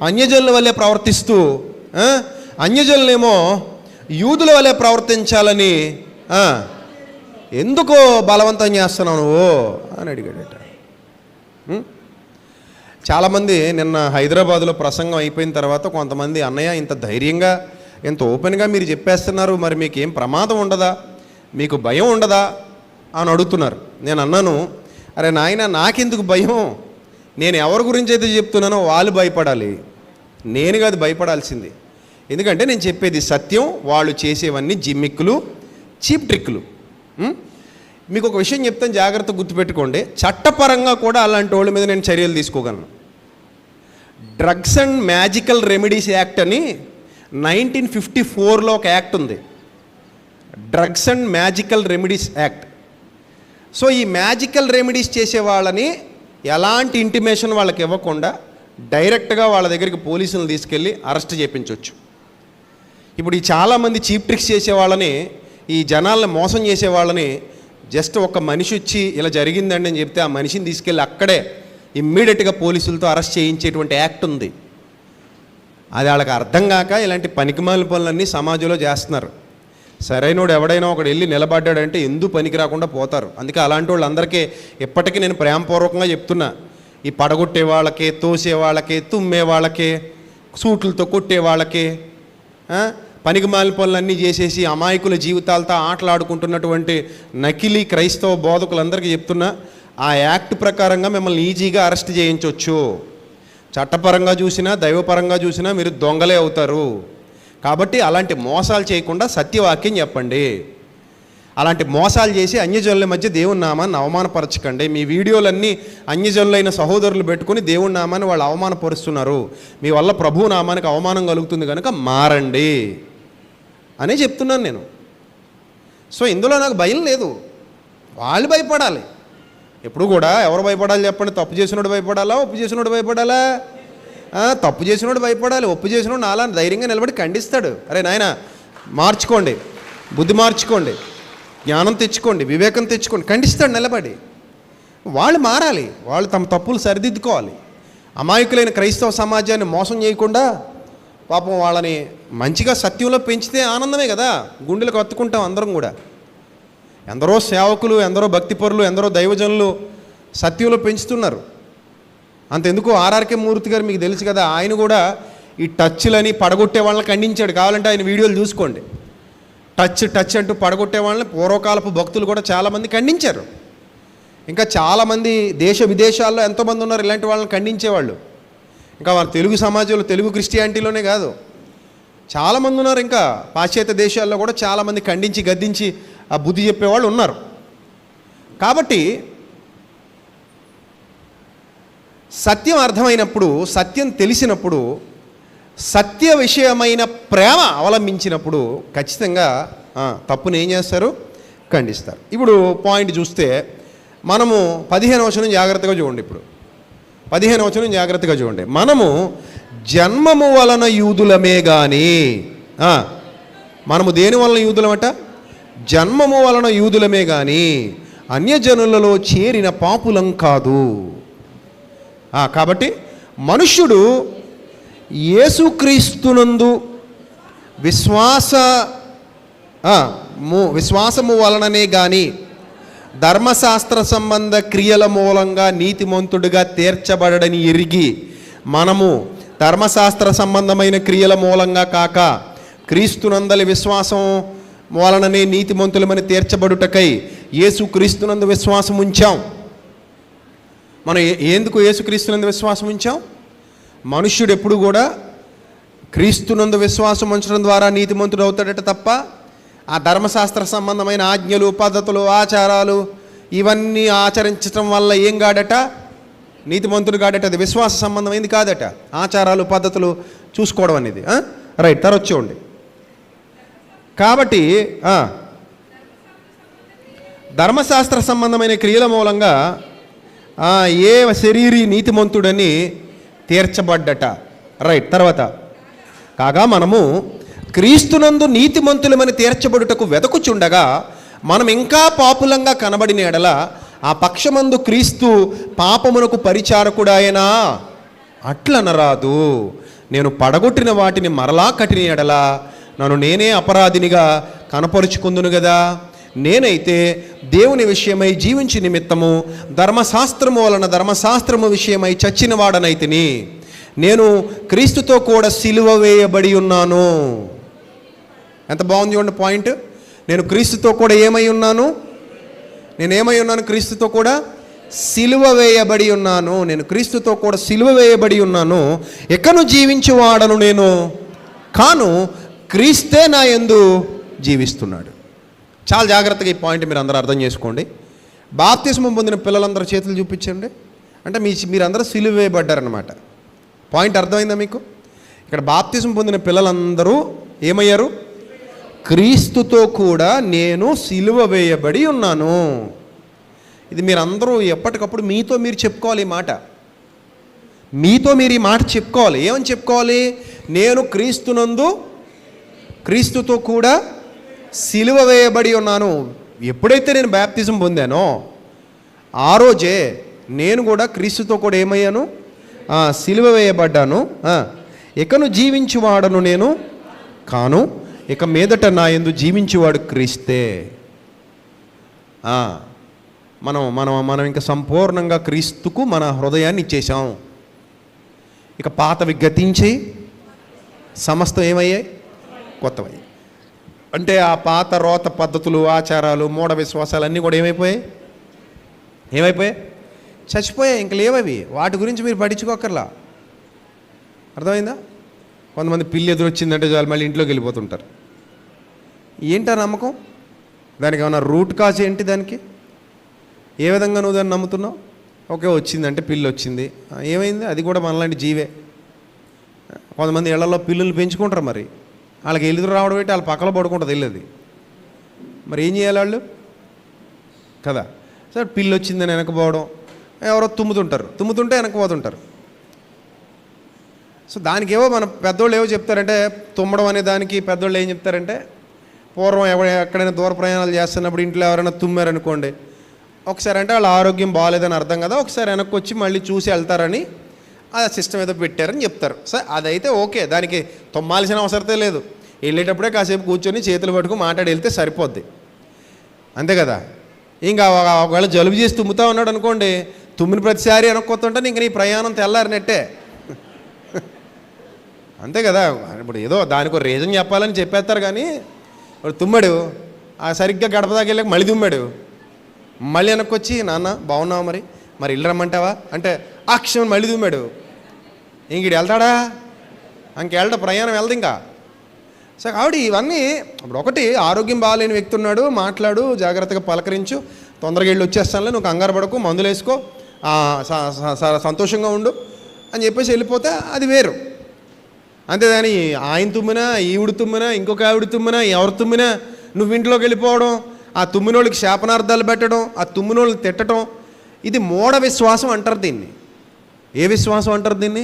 అన్యజనుల వల్లే ప్రవర్తిస్తూ అన్యజనులేమో యూదుల వల్లే ప్రవర్తించాలని ఎందుకు బలవంతం చేస్తున్నావు నువ్వు అని అడిగాడట. చాలామంది నిన్న హైదరాబాదులో ప్రసంగం అయిపోయిన తర్వాత కొంతమంది, అన్నయ్య ఇంత ధైర్యంగా ఇంత ఓపెన్గా మీరు చెప్పేస్తున్నారు, మరి మీకు ఏం ప్రమాదం ఉండదా, మీకు భయం ఉండదా అని అడుగుతున్నారు. నేను అన్నాను, అరే నాయన, నాకెందుకు భయం? నేను ఎవరి గురించి అయితే చెప్తున్నానో వాళ్ళు భయపడాలి, నేను కాదు భయపడాల్సింది. ఎందుకంటే నేను చెప్పేది సత్యం, వాళ్ళు చేసేవన్నీ జిమ్మిక్కులు, చీప్ ట్రిక్కులు. మీకు ఒక విషయం చెప్తాను, జాగ్రత్త గుర్తుపెట్టుకోండి. చట్టపరంగా కూడా అలాంటి వాళ్ళ మీద నేను చర్యలు తీసుకోగలను. Drugs and magical remedies act అని 1954లో ఒక యాక్ట్ ఉంది, drugs and magical remedies act. So ఈ మ్యాజికల్ రెమెడీస్ చేసే వాళ్ళని ఎలాంటి ఇంటిమేషన్ వాళ్ళకి ఇవ్వకుండా డైరెక్ట్గా వాళ్ళ దగ్గరికి పోలీసులను తీసుకెళ్ళి అరెస్ట్ చేయించవచ్చు. ఇప్పుడు ఈ చాలామంది చీప్ ట్రిక్స్ చేసే వాళ్ళని, ఈ జనాలను మోసం చేసే వాళ్ళని జస్ట్ ఒక మనిషి వచ్చి ఇలా జరిగిందండి అని చెప్తే ఆ మనిషిని తీసుకెళ్ళి అక్కడే ఇమ్మీడియట్గా పోలీసులతో అరెస్ట్ చేయించేటువంటి యాక్ట్ ఉంది. అది వాళ్ళకి అర్థం కాక ఇలాంటి పనికిమాలిన పనులన్నీ సమాజంలో చేస్తున్నారు. సరైనోడు ఎవడైనా ఒకడు వెళ్ళి నిలబడ్డాడంటే ఎందుకు పనికి రాకుండా పోతారు. అందుకే అలాంటి వాళ్ళందరికీ ఎప్పటికీ నేను ప్రేమపూర్వకంగా చెప్తున్నా, ఈ పడగొట్టే వాళ్ళకి, తోసే వాళ్ళకి, తుమ్మే వాళ్ళకి, సూట్లతో కొట్టే వాళ్ళకి, పనికిమాలిన పనులన్నీ చేసేసి అమాయకుల జీవితాలతో ఆటలాడుకుంటున్నటువంటి నకిలీ క్రైస్తవ బోధకులందరికీ చెప్తున్నా, ఆ యాక్ట్ ప్రకారంగా మిమ్మల్ని ఈజీగా అరెస్ట్ చేయించవచ్చు. చట్టపరంగా చూసినా దైవపరంగా చూసినా మీరు దొంగలే అవుతారు. కాబట్టి అలాంటి మోసాలు చేయకుండా సత్యవాక్యం చెప్పండి. అలాంటి మోసాలు చేసి అన్యజనుల మధ్య దేవుని నామాన్ని అవమానపరచకండి. మీ వీడియోలన్నీ అన్యజనులైన సహోదరులు పెట్టుకుని దేవుని నామాన్ని వాళ్ళు అవమానపరుస్తున్నారు, మీ వల్ల ప్రభు నామానికి అవమానం కలుగుతుంది కనుక మారండి అనే చెప్తున్నాను నేను. సో ఇందులో నాకు భయం లేదు, వాళ్ళు భయపడాలి. ఎప్పుడు కూడా ఎవరు భయపడాలి చెప్పండి? తప్పు చేసినోడు భయపడాలా, ఒప్పు చేసినోడు భయపడాలా? తప్పు చేసినోడు భయపడాలి, ఒప్పు చేసినోడు నాలా ధైర్యంగా నిలబడి ఖండిస్తాడు. అరే నాయన, మార్చుకోండి, బుద్ధి మార్చుకోండి, జ్ఞానం తెచ్చుకోండి, వివేకం తెచ్చుకోండి, ఖండిస్తాడు నిలబడి. వాళ్ళు మారాలి, వాళ్ళు తమ తప్పులు సరిదిద్దుకోవాలి. అమాయకులైన క్రైస్తవ సమాజాన్ని మోసం చేయకుండా పాపం వాళ్ళని మంచిగా సత్యంలో పెంచితే ఆనందమే కదా, గుండెలకు హత్తుకుంటాం అందరం కూడా. ఎందరో సేవకులు, ఎందరో భక్తిపరులు, ఎందరో దైవజనులు సత్యంలో పెంచుతున్నారు. అంతెందుకు ఆర్ఆర్కే మూర్తి గారు మీకు తెలుసు కదా, ఆయన కూడా ఈ టచ్లని పడగొట్టే వాళ్ళని ఖండించాడు. కావాలంటే ఆయన వీడియోలు చూసుకోండి. టచ్ అంటూ పడగొట్టే వాళ్ళని పూర్వకాలపు భక్తులు కూడా చాలామంది ఖండించారు. ఇంకా చాలామంది దేశ విదేశాల్లో ఎంతోమంది ఉన్నారు ఇలాంటి వాళ్ళని ఖండించేవాళ్ళు. ఇంకా వాళ్ళ తెలుగు సమాజంలో, తెలుగు క్రిస్టియానిటీలోనే కాదు, చాలామంది ఉన్నారు. ఇంకా పాశ్చాత్య దేశాల్లో కూడా చాలామంది ఖండించి గద్దించి ఆ బుద్ధి చెప్పేవాళ్ళు ఉన్నారు. కాబట్టి సత్యం అర్థమైనప్పుడు, సత్యం తెలిసినప్పుడు, సత్య విషయమైన ప్రేమ అవలంబించినప్పుడు ఖచ్చితంగా తప్పుని ఏం చేస్తారు? ఖండిస్తారు. ఇప్పుడు పాయింట్ చూస్తే మనము 15వ వచనం జాగ్రత్తగా చూడండి. ఇప్పుడు 15వ వచనం జాగ్రత్తగా చూడండి. మనము జన్మము వలన యూదులమే కానీ, మనము దేని వలన యూదులమట? జన్మము వలన యూదులమే కానీ అన్యజనులలో చేరిన పాపులం కాదు. కాబట్టి మనుష్యుడు యేసుక్రీస్తునందు విశ్వాసము వలననే కానీ ధర్మశాస్త్ర సంబంధ క్రియల మూలంగా నీతిమంతుడిగా తీర్చబడని ఎరిగి, మనము ధర్మశాస్త్ర సంబంధమైన క్రియల మూలంగా కాక క్రీస్తునందలి విశ్వాసం వలననే నీతిమంతులమని తీర్చబడుటకై యేసుక్రీస్తునందు విశ్వాసం ఉంచాం. మనం ఎందుకు యేసుక్రీస్తునందు విశ్వాసం ఉంచాం? మనుష్యుడు ఎప్పుడు కూడా క్రీస్తునందు విశ్వాసం ఉంచడం ద్వారా నీతిమంతుడు అవుతాడట తప్ప ఆ ధర్మశాస్త్ర సంబంధమైన ఆజ్ఞలు, పద్ధతులు, ఆచారాలు ఇవన్నీ ఆచరించడం వల్ల ఏం కాడట? నీతిమంతుడు కాడట. అది విశ్వాస సంబంధమైంది కాదట. ఆచారాలు, పద్ధతులు చూసుకోవడం అనేది. రైట్, తర్వాత చూడండి. కాబట్టి ధర్మశాస్త్ర సంబంధమైన క్రియల మూలంగా ఏ శరీరీ నీతిమంతుడని తీర్చబడ్డట. రైట్, తర్వాత కాగా మనము క్రీస్తునందు నీతిమంతులమని తీర్చబడుటకు వెదకుచుండగా మనం ఇంకా పాపులంగా కనబడిన ఎడల ఆ పక్షమందు క్రీస్తు పాపమునకు పరిచారకుడాయనా? అట్లనరాదు. నేను పడగొట్టిన వాటిని మరలా కట్టిన ఎడల నన్ను నేనే అపరాధినిగా కనపరుచుకుందును కదా. నేనైతే దేవుని విషయమై జీవించి నిమిత్తము ధర్మశాస్త్రము వలన ధర్మశాస్త్రము విషయమై చచ్చిన వాడనైతిని. నేను క్రీస్తుతో కూడా సిలువ వేయబడి ఉన్నాను. ఎంత బాగుంది చూడండి పాయింట్. నేను క్రీస్తుతో కూడా ఏమై ఉన్నాను? నేనేమై ఉన్నాను? క్రీస్తుతో కూడా సిలువ వేయబడి ఉన్నాను. నేను క్రీస్తుతో కూడా సిలువ వేయబడి ఉన్నాను. ఎక్కను జీవించువాడను నేను కాను, క్రీస్తే నా యందు జీవిస్తున్నాడు. చాలా జాగ్రత్తగా ఈ పాయింట్ మీరు అందరూ అర్థం చేసుకోండి. బాప్తిస్మం పొందిన పిల్లలందరూ చేతులు చూపించండి. అంటే మీరందరూ సిలువ వేయబడ్డారనమాట. పాయింట్ అర్థమైందా మీకు? ఇక్కడ బాప్తిస్మం పొందిన పిల్లలందరూ ఏమయ్యారు? క్రీస్తుతో కూడా నేను సిలువ వేయబడి ఉన్నాను. ఇది మీరందరూ ఎప్పటికప్పుడు మీతో మీరు చెప్పుకోవాలి. ఈ మాట మీతో మీరు ఈ మాట చెప్పుకోవాలి. ఏమని చెప్పుకోవాలి? నేను క్రీస్తుతో కూడా సిలువ వేయబడి ఉన్నాను. ఎప్పుడైతే నేను బాప్తిజం పొందానో ఆ రోజే నేను కూడా క్రీస్తుతో కూడా ఏమయ్యాను? సిలువ వేయబడ్డాను. ఇకను జీవించువాడను నేను కాను, ఇక మీదట నా యందు జీవించువాడు క్రీస్తే. మనం ఇంకా సంపూర్ణంగా క్రీస్తుకు మన హృదయాన్ని ఇచ్చేసాం. ఇక పాతవి గతించి సమస్తం ఏమయ్యాయి? కొత్తవయ్యాయి. అంటే ఆ పాత రోత పద్ధతులు, ఆచారాలు, మూఢ విశ్వాసాలు అన్నీ కూడా ఏమైపోయాయి? చచ్చిపోయాయి. ఇంక లేవవి. వాటి గురించి మీరు పట్టించుకోకర్లా. అర్థమైందా? కొంతమంది పిల్లి ఎదురొచ్చిందంటే చాలు మళ్ళీ ఇంట్లోకి వెళ్ళిపోతుంటారు. ఏంటా నమ్మకం? దానికి ఏమన్నా రూట్ కాజ్ ఏంటి? దానికి ఏ విధంగా నువ్వు దాన్ని నమ్ముతున్నావు? ఓకే, వచ్చిందంటే పిల్లి వచ్చింది, ఏమైంది? అది కూడా మనలాంటి జీవే. కొంతమంది ఇళ్లలో పిల్లులు పెంచుకుంటారు. మరి వాళ్ళకి ఎదురు రావడం ఏంటి? వాళ్ళ పక్కన పడుకుంటుంది వెళ్ళేది. మరి ఏం చేయాలి వాళ్ళు కదా? సరే, పిల్లి వచ్చిందని వెనకపోవడం, ఎవరో తుమ్ముతుంటే వెనకపోతుంటారు. సో దానికి ఏవో మన పెద్దోళ్ళు ఏవో చెప్తారంటే, తుమ్మడం అనే దానికి పెద్దోళ్ళు ఏం చెప్తారంటే, పూర్వం ఎక్కడైనా దూర ప్రయాణాలు చేస్తున్నప్పుడు ఇంట్లో ఎవరైనా తుమ్మారనుకోండి, ఒకసారి అంటే వాళ్ళ ఆరోగ్యం బాగాలేదని అర్థం కదా, ఒకసారి వెనక్కి వచ్చి మళ్ళీ చూసి వెళ్తారని ఆ సిస్టమ్ ఏదో పెట్టారని చెప్తారు. సరే, అదైతే ఓకే, దానికి తుమ్మాల్సిన అవసరతే లేదు. వెళ్ళేటప్పుడే కాసేపు కూర్చొని చేతులు పట్టుకుని మాట్లాడి వెళ్తే సరిపోద్ది, అంతే కదా. ఇంకా ఒకవేళ జలుబు చేసి తుమ్ముతా ఉన్నాడు అనుకోండి, తుమ్మిన ప్రతిసారి వెనక్కొస్తుంటే ఇంక నీ ప్రయాణం తెల్లారినట్టే. అంతే కదా. ఇప్పుడు ఏదో దానికి ఒక రీజన్ చెప్పాలని చెప్పేస్తారు, కానీ ఇప్పుడు తుమ్మాడు, సరిగ్గా గడప దాకా వెళ్ళాక మళ్ళీ తుమ్మాడు, మళ్ళీ వెనక్కి వచ్చి నాన్న బాగున్నావా మరి ఇల్లు రమ్మంటావా అంటే ఆ క్షణం మళ్ళీ తుమ్మాడు, ఇంకడు వెళ్తాడా? ఇంకెళ్ళట ప్రయాణం వెళ్దు ఇంకా. సో కాబట్టి ఇవన్నీ ఇప్పుడు ఒకటి, ఆరోగ్యం బాగాలేని వ్యక్తి ఉన్నాడు, మాట్లాడు, జాగ్రత్తగా పలకరించు, తొందరగా వెళ్ళి వచ్చేస్తానులే, నువ్వు కంగారు పడకు, మందులు వేసుకో, సంతోషంగా ఉండు అని చెప్పేసి వెళ్ళిపోతే అది వేరు. అంతేదాని ఆయన తుమ్మినా, ఈవిడ తుమ్మినా, ఇంకొక ఆవిడ తుమ్మినా, ఎవరు తుమ్మినా నువ్వు ఇంట్లోకి వెళ్ళిపోవడం, ఆ తుమ్మినోళ్ళకి శాపనార్థాలు పెట్టడం, ఆ తుమ్మినోళ్ళని తిట్టడం, ఇది మూఢ విశ్వాసం అంటారు దీన్ని. ఏ విశ్వాసం అంటారు దీన్ని?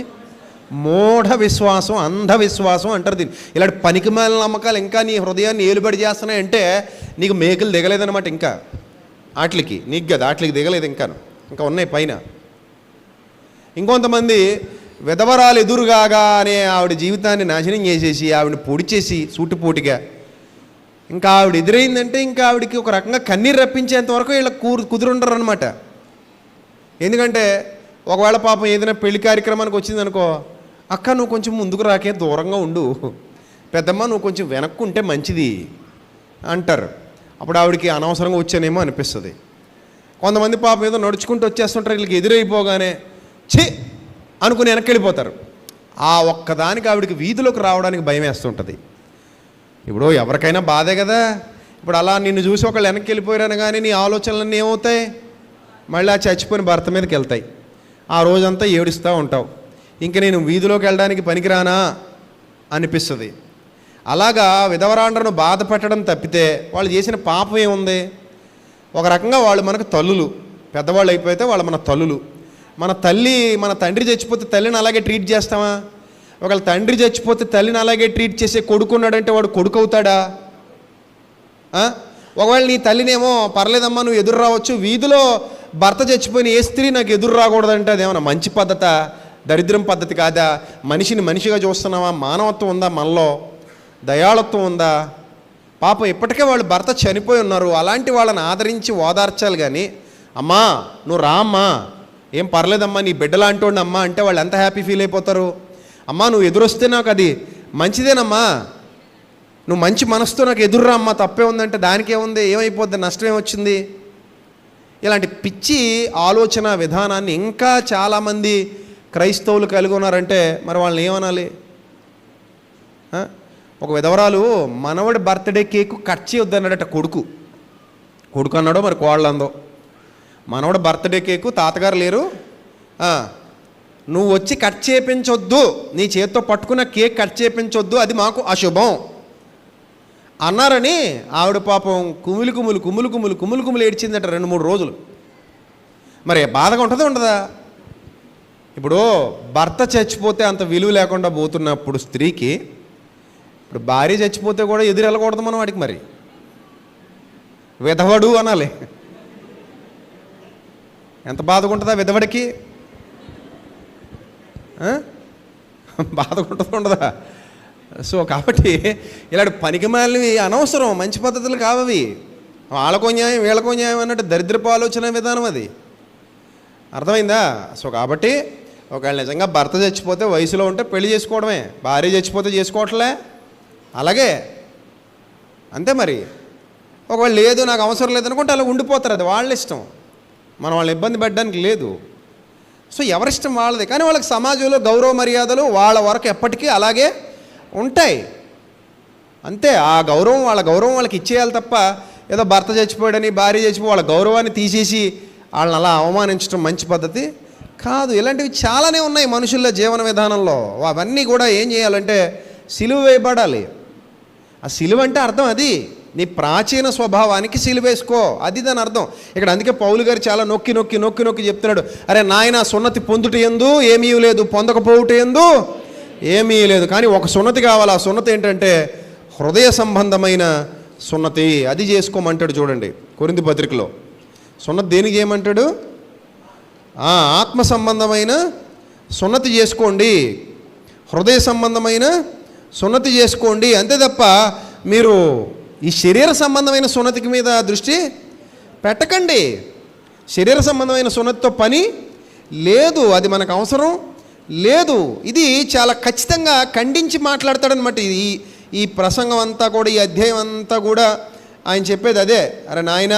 మూఢ విశ్వాసం, అంధవిశ్వాసం అంటారు దీన్ని. ఇలాంటి పనికిమాలిన నమ్మకాలు ఇంకా నీ హృదయాన్ని ఏలుబడి చేస్తున్నాయంటే నీకు మేకులు దిగలేదన్నమాట. ఇంకా ఆటలకి నీకు కదా, ఆటలకి దిగలేదు, ఇంకా ఉన్నాయి పైన. ఇంకొంతమంది విధవరాలు ఎదురుగానే ఆవిడ జీవితాన్ని నాశనం చేసేసి, ఆవిడని పొడిచేసి సూటిపోటిగా, ఇంకా ఆవిడ ఎదురైందంటే ఇంకా ఆవిడకి ఒక రకంగా కన్నీరు రప్పించేంత వరకు వీళ్ళకి కుదురుండరు అనమాట. ఎందుకంటే ఒకవేళ పాపం ఏదైనా పెళ్లి కార్యక్రమానికి వచ్చిందనుకో, అక్క నువ్వు కొంచెం ముందుకు రాకే, దూరంగా ఉండు, పెద్దమ్మ నువ్వు కొంచెం వెనక్కు ఉంటే మంచిది అంటారు. అప్పుడు ఆవిడకి అనవసరంగా వచ్చానేమో అనిపిస్తుంది. కొంతమంది పాపం ఏదో నడుచుకుంటూ వచ్చేస్తుంటారు, వీళ్ళకి ఎదురైపోగానే ఛీ అనుకుని వెనక్కి వెళ్ళిపోతారు. ఆ ఒక్కదానికి ఆవిడకి వీధిలోకి రావడానికి భయం వేస్తుంటుంది. ఇప్పుడు ఎవరికైనా బాధే కదా. ఇప్పుడు అలా నిన్ను చూసి ఒకళ్ళు వెనక్కి వెళ్ళిపోయారని కానీ నీ ఆలోచనలన్నీ ఏమవుతాయి? మళ్ళీ ఆ చచ్చిపోయిన భర్త మీదకి వెళ్తాయి. ఆ రోజంతా ఏడుస్తూ ఉంటావు, ఇంక నేను వీధిలోకి వెళ్ళడానికి పనికిరానా అనిపిస్తుంది. అలాగా విధవరాండ్రను బాధ పెట్టడం తప్పితే వాళ్ళు చేసిన పాపం ఏముంది? ఒక రకంగా వాళ్ళు మనకు తల్లులు, పెద్దవాళ్ళు అయిపోతే వాళ్ళు మన తల్లులు. మన తండ్రి చచ్చిపోతే తల్లిని అలాగే ట్రీట్ చేస్తామా? ఒకవేళ తండ్రి చచ్చిపోతే తల్లిని అలాగే ట్రీట్ చేసే కొడుకున్నాడంటే వాడు కొడుకు అవుతాడా? ఒకవేళ నీ తల్లినేమో పర్లేదమ్మా నువ్వు ఎదురు రావచ్చు, వీధిలో భర్త చచ్చిపోయిన ఏ స్త్రీ నాకు ఎదురు రాకూడదంటే అదేమన్నా మంచి పద్ధత, దరిద్రం పద్ధతి కాదా? మనిషిని మనిషిగా చూస్తున్నావా? మానవత్వం ఉందా మనలో? దయాళత్వం ఉందా? పాపం ఇప్పటికే వాళ్ళు భర్త చనిపోయి ఉన్నారు, అలాంటి వాళ్ళని ఆదరించి ఓదార్చాలి. కానీ అమ్మా నువ్వు రా అమ్మా, ఏం పర్లేదమ్మా, నీ బిడ్డలాంటోండి అమ్మా అంటే వాళ్ళు ఎంత హ్యాపీ ఫీల్ అయిపోతారు. అమ్మా నువ్వు ఎదురొస్తే నాకు అది మంచిదేనమ్మా, నువ్వు మంచి మనసుతో నాకు ఎదురురా అమ్మా, తప్పే ఉందంటే దానికేముంది, ఏమైపోద్ది, నష్టం ఏమొచ్చింది? ఇలాంటి పిచ్చి ఆలోచన విధానాన్ని ఇంకా చాలామంది క్రైస్తవులు కలిగి ఉన్నారంటే మరి వాళ్ళని ఏమనాలి? ఒక విధవరాలు మనవడి బర్త్డే కేకు కట్ చేయొద్దన్నాడట కొడుకు అన్నాడో మరి కోళ్ళు అందో. మనవడి బర్త్డే కేకు తాతగారు లేరు, నువ్వు వచ్చి కట్ చేయించొద్దు, నీ చేతితో పట్టుకున్న కేక్ కట్ చేయించొద్దు, అది మాకు అశుభం అన్నారని ఆవిడ పాపం కుములు ఏడ్చిందట 2-3 రోజులు. మరి బాధగా ఉంటుందా ఉండదా? ఇప్పుడు భర్త చచ్చిపోతే అంత విలువ లేకుండా పోతున్నప్పుడు స్త్రీకి, ఇప్పుడు భార్య చచ్చిపోతే కూడా ఎదురు వెళ్ళకూడదు మనం వాడికి. మరి విధవడు అనాలి. ఎంత బాధగా ఉంటుందా విధవడికి? బాధగా ఉంటుందా ఉండదా? సో కాబట్టి ఇలాంటి పనికిమాలినవి అనవసరం, మంచి పద్ధతులు కావవి. వాళ్ళకో న్యాయం వీళ్ళకో న్యాయం అన్నట్టు దరిద్రపు ఆలోచన విధానం అది. అర్థమైందా? సో కాబట్టి ఒకవేళ నిజంగా భర్త చచ్చిపోతే వయసులో ఉంటే పెళ్లి చేసుకోవడమే, భార్య చచ్చిపోతే చేసుకోవట్లే, అలాగే అంతే. మరి ఒకవేళ లేదు నాకు అవసరం లేదనుకుంటే అలా ఉండిపోతారు, అది వాళ్ళ ఇష్టం, మనం వాళ్ళని ఇబ్బంది పెట్టడానికి లేదు. సో ఎవరిష్టం వాళ్ళది. కానీ వాళ్ళకి సమాజంలో గౌరవ మర్యాదలు వాళ్ళ వరకు ఎప్పటికీ అలాగే ఉంటాయి, అంతే. ఆ గౌరవం వాళ్ళ గౌరవం వాళ్ళకి ఇచ్చేయాలి తప్ప ఏదో భర్త చచ్చిపోయాడని భార్య చచ్చిపోయి వాళ్ళ గౌరవాన్ని తీసేసి వాళ్ళని అలా అవమానించడం మంచి పద్ధతి కాదు. ఇలాంటివి చాలానే ఉన్నాయి మనుషుల జీవన విధానంలో. అవన్నీ కూడా ఏం చేయాలంటే సిలువ వేయబడాలి. ఆ సిలువ అంటే అర్థం అది, నీ ప్రాచీన స్వభావానికి సిలువేసుకో, అది దాని అర్థం ఇక్కడ. అందుకే పౌలు గారు చాలా నొక్కి చెప్తున్నాడు, అరే నాయన సున్నతి పొందుట యందు ఏమీ లేదు, పొందకపోవుట యందు ఏమీ లేదు, కానీ ఒక సున్నతి కావాలి. ఆ సున్నతి ఏంటంటే హృదయ సంబంధమైన సున్నతి, అది చేసుకోమంటాడు. చూడండి కొరింథీ పత్రికలో సున్నతి దేనికి ఏమంటాడు? ఆత్మ సంబంధమైన సున్నతి చేసుకోండి, హృదయ సంబంధమైన సున్నతి చేసుకోండి, అంతే తప్ప మీరు ఈ శరీర సంబంధమైన సున్నతికి మీద దృష్టి పెట్టకండి. శరీర సంబంధమైన సున్నతితో పని లేదు, అది మనకు అవసరం లేదు. ఇది చాలా ఖచ్చితంగా ఖండించి మాట్లాడతాడనమాట. ఈ ప్రసంగం అంతా కూడా, ఈ అధ్యాయం అంతా కూడా ఆయన చెప్పేది అదే. అరే నాయన,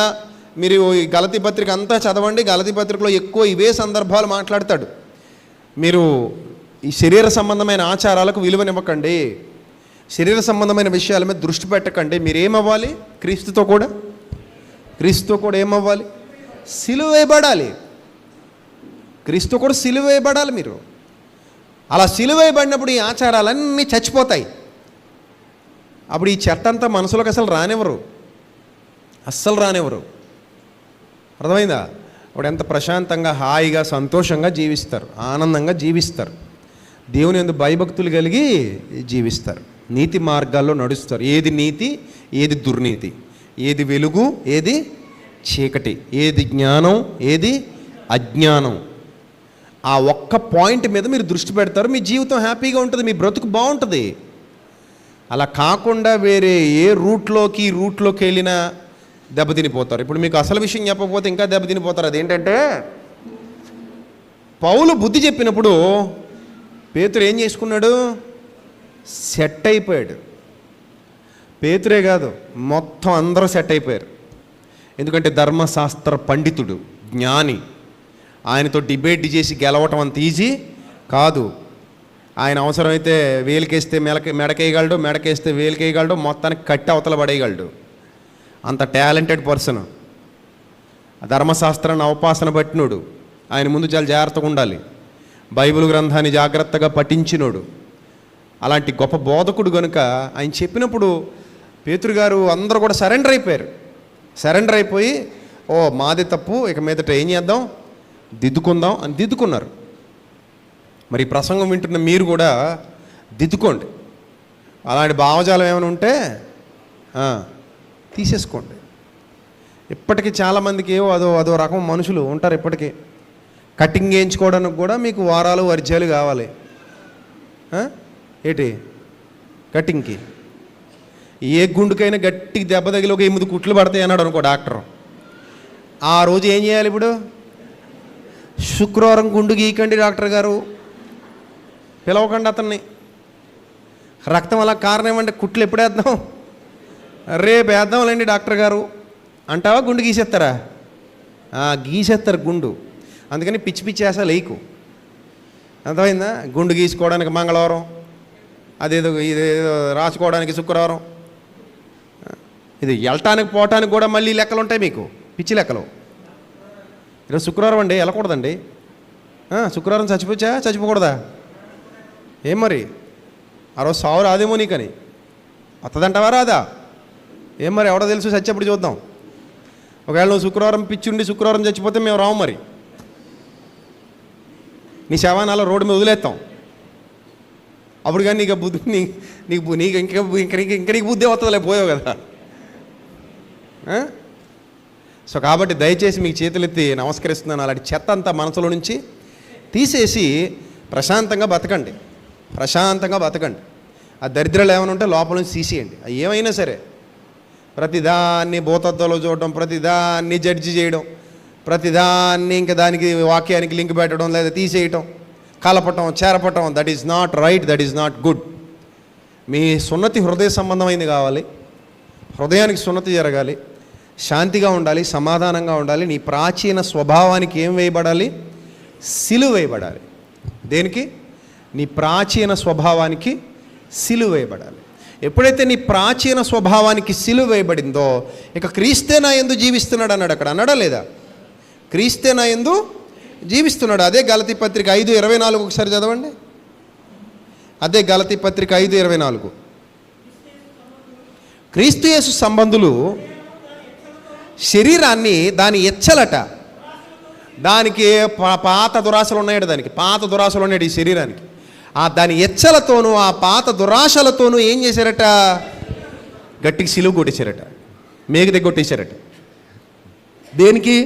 మీరు ఈ గలతీ పత్రిక అంతా చదవండి, గలతీ పత్రికలో ఎక్కువ ఇవే సందర్భాలు మాట్లాడతాడు. మీరు ఈ శరీర సంబంధమైన ఆచారాలకు విలువనివ్వకండి, శరీర సంబంధమైన విషయాల మీద దృష్టి పెట్టకండి. మీరు ఏమవ్వాలి? క్రీస్తుతో కూడా ఏమవ్వాలి? సిలువ వేయబడాలి. క్రీస్తు కూడా సిలువ వేయబడాలి. మీరు అలా సిలువ వేయబడినప్పుడు ఈ ఆచారాలన్నీ చచ్చిపోతాయి. అప్పుడు ఈ చెత్త అంతా మనసులోకి అసలు రానివ్వరు, అస్సలు రానివ్వరు. అర్థమైందా? అప్పుడు ఎంత ప్రశాంతంగా, హాయిగా, సంతోషంగా జీవిస్తారు, ఆనందంగా జీవిస్తారు, దేవుని యందు భయభక్తులు కలిగి జీవిస్తారు, నీతి మార్గాల్లో నడుస్తారు. ఏది నీతి, ఏది దుర్నీతి, ఏది వెలుగు, ఏది చీకటి, ఏది జ్ఞానం, ఏది అజ్ఞానం, ఆ ఒక్క పాయింట్ మీద మీరు దృష్టి పెడతారు. మీ జీవితం హ్యాపీగా ఉంటుంది, మీ బ్రతుకు బాగుంటుంది. అలా కాకుండా వేరే ఏ రూట్లోకి వెళ్ళినా దెబ్బతినిపోతారు. ఇప్పుడు మీకు అసలు విషయం చెప్పకపోతే ఇంకా దెబ్బతినిపోతారు. అదేంటంటే, పౌలు బుద్ధి చెప్పినప్పుడు పేతురు ఏం చేసుకున్నాడు? సెట్ అయిపోయాడు. పేతురే కాదు, మొత్తం అందరూ సెట్ అయిపోయారు. ఎందుకంటే ధర్మశాస్త్ర పండితుడు, జ్ఞాని. ఆయనతో డిబేట్ చేసి గెలవటం అంత ఈజీ కాదు. ఆయన అవసరమైతే వేలికేస్తే మెడకేయగలడు, మెడకేస్తే వేలికేయగలడు, మొత్తానికి కట్టి అవతల పడేయగలడు. అంత టాలెంటెడ్ పర్సన్. ధర్మశాస్త్రాన్ని అవపాసన పట్టినోడు. ఆయన ముందు చాలా జాగ్రత్తగా ఉండాలి. బైబిల్ గ్రంథాన్ని జాగ్రత్తగా పఠించినోడు. అలాంటి గొప్ప బోధకుడు కనుక ఆయన చెప్పినప్పుడు పేతురు గారు అందరూ కూడా సరెండర్ అయిపోయారు. సరెండర్ అయిపోయి, ఓ మాది తప్పు, ఇక మీదట ఏం చేద్దాం, దిద్దుకుందాం అని దిద్దుకున్నారు. మరి ఈ ప్రసంగం వింటున్న మీరు కూడా దిద్దుకోండి. అలాంటి భావజాలం ఏమైనా ఉంటే తీసేసుకోండి. ఇప్పటికీ చాలామందికి అదో రకం మనుషులు ఉంటారు. ఇప్పటికీ కటింగ్ వేయించుకోవడానికి కూడా మీకు వారాలు వర్జ్యాలు కావాలి. ఏంటి కటింగ్కి? ఏ గుండుకైనా గట్టికి దెబ్బ తగిలి ఒక 8 కుట్లు పడతాయి అన్నాడు అనుకో డాక్టర్. ఆ రోజు ఏం చేయాలి? ఇప్పుడు శుక్రవారం గుండు గీకండి డాక్టర్ గారు, పిలవకండి అతన్ని. రక్తం అలా కారణం ఏమంటే కుట్లు ఎప్పుడేద్దాం, రేపు వేద్దాంలేండి డాక్టర్ గారు అంటావా? గుండు గీసేస్తారా? గీసేస్తారు గుండు. అందుకని పిచ్చి పిచ్చి వేసాలు లేకు. అర్థమైందా? గుండు గీసుకోవడానికి మంగళవారం, ఇదేదో రాసుకోవడానికి శుక్రవారం, ఇది వెళ్ళటానికి పోవటానికి కూడా మళ్ళీ లెక్కలు ఉంటాయి మీకు, పిచ్చి లెక్కలు. ఈరోజు శుక్రవారం అండి, వెళ్ళకూడదండి. శుక్రవారం చచ్చిపోకూడదా? ఏం మరి ఆ రోజు సావు రాదేమో నీకని వస్తుందంటావా? రాదా? ఏం మరి ఎవడో తెలుసు, చచ్చేప్పుడు చూద్దాం. ఒకవేళ నువ్వు శుక్రవారం పిచ్చుండి శుక్రవారం చచ్చిపోతే మేము రావు. మరి నీ శవాన్ని అలా రోడ్డు మీద వదిలేస్తాం. అప్పుడు కానీ నీకు బుద్ధి నీకు ఇంకా నీకు బుద్ధి వస్తుందిలే, పోయావు కదా. సో కాబట్టి దయచేసి మీకు చేతులెత్తి నమస్కరిస్తున్నాను. అలాంటి చెత్త అంతా మనసులో నుంచి తీసేసి ప్రశాంతంగా బతకండి. ఆ దరిద్రాలు ఏమైనా ఉంటే లోపల నుంచి తీసేయండి. అవి ఏమైనా సరే, ప్రతిదాన్ని భూతత్వంలో చూడడం, ప్రతిదాన్ని జడ్జి చేయడం, ప్రతిదాన్ని ఇంకా దానికి వాక్యానికి లింక్ పెట్టడం, లేదా తీసేయటం, కలపటం, చేరపటం, that is not right, that is not good. మీ సున్నతి హృదయ సంబంధమైంది కావాలి. హృదయానికి సున్నతి జరగాలి, శాంతిగా ఉండాలి, సమాధానంగా ఉండాలి. నీ ప్రాచీన స్వభావానికి ఏం వేయబడాలి? సిలువ వేయబడాలి. దేనికి? నీ ప్రాచీన స్వభావానికి సిలువ వేయబడాలి. ఎప్పుడైతే నీ ప్రాచీన స్వభావానికి సిలువ వేయబడిందో, ఇక క్రీస్తే నా యందు జీవిస్తున్నాడు అన్నాడు. అక్కడ అన్నాడా లేదా? క్రీస్తే నా యందు జీవిస్తున్నాడు. అదే గలతీ పత్రిక 5:24 ఒకసారి చదవండి. అదే గలతీ పత్రిక 5:24. క్రీస్తు యేసు సంబంధులు శరీరాన్ని దాని ఎచ్చలట, దానికి పాత దురాశలు ఉన్నాయట, దానికి పాత దురాశలు ఉన్నాడు ఈ శరీరానికి. దాని ఎచ్చలతోనూ ఆ పాత దురాశలతోనూ ఏం చేశారట? గట్టికి సిలువ కొట్టేశారట, మేకు దగ్గొట్టేశారట. దేనికి?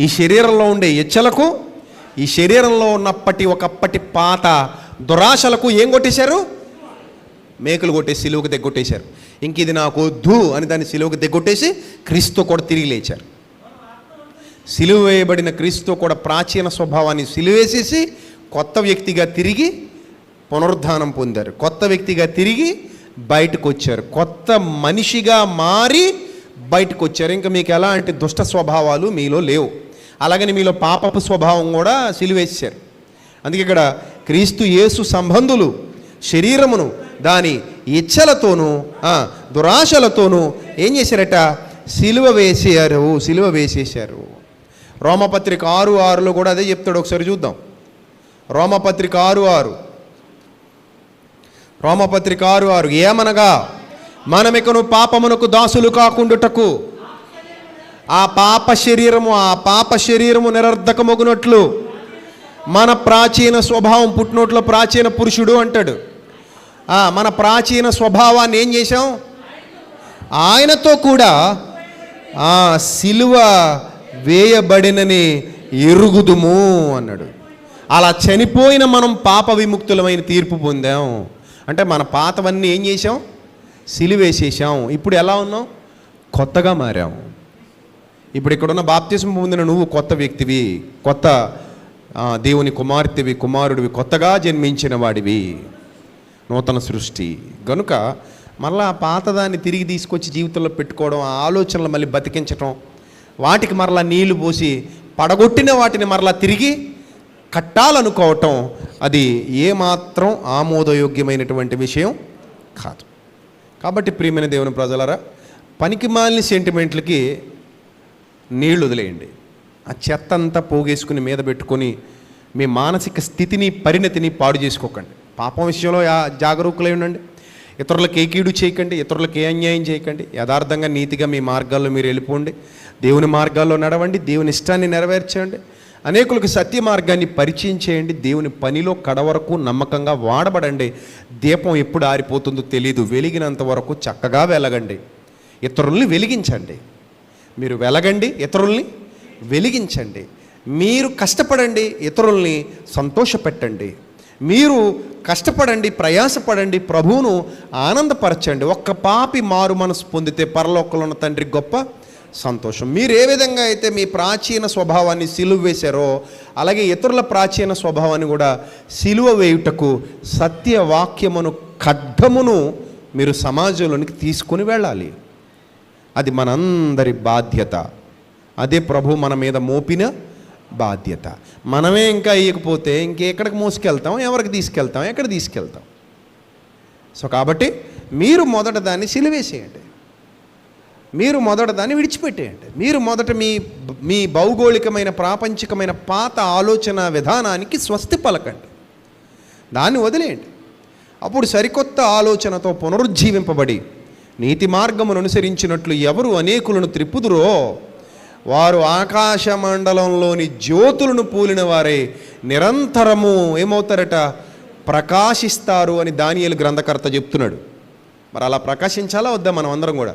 ఈ శరీరంలో ఉండే ఎచ్చలకు, ఈ శరీరంలో ఉన్నప్పటి ఒకప్పటి పాత దురాశలకు ఏం కొట్టేశారు? మేకులు కొట్టేసి సిలువకు దగ్గొట్టేశారు. ఇంక ఇది నాకు వద్దు అని దాన్ని సిలువకు దగ్గొట్టేసి క్రీస్తు కూడా తిరిగి లేచారు. సిలువ వేయబడిన క్రీస్తుతో కూడా ప్రాచీన స్వభావాన్ని సిలువేసేసి కొత్త వ్యక్తిగా తిరిగి పునరుద్ధానం పొందారు. కొత్త వ్యక్తిగా తిరిగి బయటకు వచ్చారు. కొత్త మనిషిగా మారి బయటకు వచ్చారు. ఇంకా మీకు ఎలాంటి దుష్ట స్వభావాలు మీలో లేవు. అలాగని మీలో పాపపు స్వభావం కూడా సిలువేశారు. అందుకే ఇక్కడ క్రీస్తు యేసు సంబంధులు శరీరమును దాని ఇచ్చలతోనూ దురాశలతోనూ ఏం చేశారట? సిలువ వేసేశారు. రోమపత్రిక 6:6లో కూడా అదే చెప్తాడు. ఒకసారి చూద్దాం. రోమపత్రిక 6:6 ఏమనగా మనమికను పాపమునకు దాసులు కాకుండుటకు ఆ పాప శరీరము నిరర్ధకమగునట్లు మన ప్రాచీన స్వభావం పుట్టినట్లు ప్రాచీన పురుషుడు అంటాడు. మన ప్రాచీన స్వభావాన్ని ఏం చేశాం? ఆయనతో కూడా సిలువ వేయబడినని ఎరుగుదుము అన్నాడు. అలా చనిపోయిన మనం పాప విముక్తులమైన తీర్పు పొందాం. అంటే మన పాతవన్నీ ఏం చేసాం? సిలువేసేసాం. ఇప్పుడు ఎలా ఉన్నాం? కొత్తగా మారాం. ఇప్పుడు ఇక్కడున్న బాప్తిస్మ పొందిన నువ్వు కొత్త వ్యక్తివి, కొత్త దేవుని కుమారుడివి, కొత్తగా జన్మించిన వాడివి, నూతన సృష్టి. గనుక మళ్ళా పాతదాన్ని తిరిగి తీసుకొచ్చి జీవితంలో పెట్టుకోవడం, ఆ ఆలోచనలు మళ్ళీ బతికించటం, వాటికి మరలా నీళ్లు పోసి పడగొట్టిన వాటిని మరలా తిరిగి కట్టాలనుకోవటం, అది ఏమాత్రం ఆమోదయోగ్యమైనటువంటి విషయం కాదు. కాబట్టి ప్రియమైన దేవుని ప్రజలారా, పనికిమాలిన సెంటిమెంట్లకి నీళ్లు వదిలేయండి. ఆ చెత్త అంతా పోగేసుకుని మీద పెట్టుకొని మీ మానసిక స్థితిని, పరిణతిని పాడు చేసుకోకండి. పాపం విషయంలో జాగరూకులై ఉండండి. ఇతరులకు ఏ కీడు చేయకండి, ఇతరులకు ఏ అన్యాయం చేయకండి. యథార్థంగా నీతిగా మీ మార్గాల్లో మీరు వెళ్ళిపోండి. దేవుని మార్గాల్లో నడవండి, దేవుని ఇష్టాన్ని నెరవేర్చండి. అనేకులకు సత్య మార్గాన్ని పరిచయం చేయండి. దేవుని పనిలో కడవరకు నమ్మకంగా వాడబడండి. దీపం ఎప్పుడు ఆరిపోతుందో తెలియదు. వెలిగినంత వరకు చక్కగా వెలగండి. ఇతరుల్ని వెలిగించండి. మీరు వెలగండి, ఇతరుల్ని వెలిగించండి. మీరు కష్టపడండి, ఇతరుల్ని సంతోషపెట్టండి. మీరు కష్టపడండి, ప్రయాసపడండి, ప్రభువును ఆనందపరచండి. ఒక్క పాపి మారు మనసు పొందితే పరలోకంలో ఉన్న తండ్రి గొప్ప సంతోషం. మీరు ఏ విధంగా అయితే మీ ప్రాచీన స్వభావాన్ని సిలువ వేశారో, అలాగే ఇతరుల ప్రాచీన స్వభావాన్ని కూడా సిలువ వేయుటకు సత్యవాక్యమును ఖడ్గమును మీరు సమాజంలోనికి తీసుకొని వెళ్ళాలి. అది మనందరి బాధ్యత. అదే ప్రభు మన మీద మోపిన బాధ్యత. మనమే ఇంకా ఇయ్యకపోతే ఇంకెక్కడికి మోసుకెళ్తాం? ఎవరికి తీసుకెళ్తాం? ఎక్కడ తీసుకెళ్తాం? సో కాబట్టి మీరు మొదట దాన్ని సిలువేసేయండి. మీరు మొదట దాన్ని విడిచిపెట్టేయండి. మీరు మొదట మీ భౌగోళికమైన ప్రాపంచికమైన పాత ఆలోచన విధానానికి స్వస్తి పలకండి. దాన్ని వదిలేయండి. అప్పుడు సరికొత్త ఆలోచనతో పునరుజ్జీవింపబడి నీతి మార్గమును అనుసరించినట్లు ఎవరు అనేకులను త్రిప్పుదురో వారు ఆకాశ మండలంలోని జ్యోతులను పూలిన వారే నిరంతరము ఏమవుతారట? ప్రకాశిస్తారు అని దానియేలు గ్రంథకర్త చెప్తున్నాడు. మరి అలా ప్రకాశించాలా వద్దా? మనం అందరం కూడా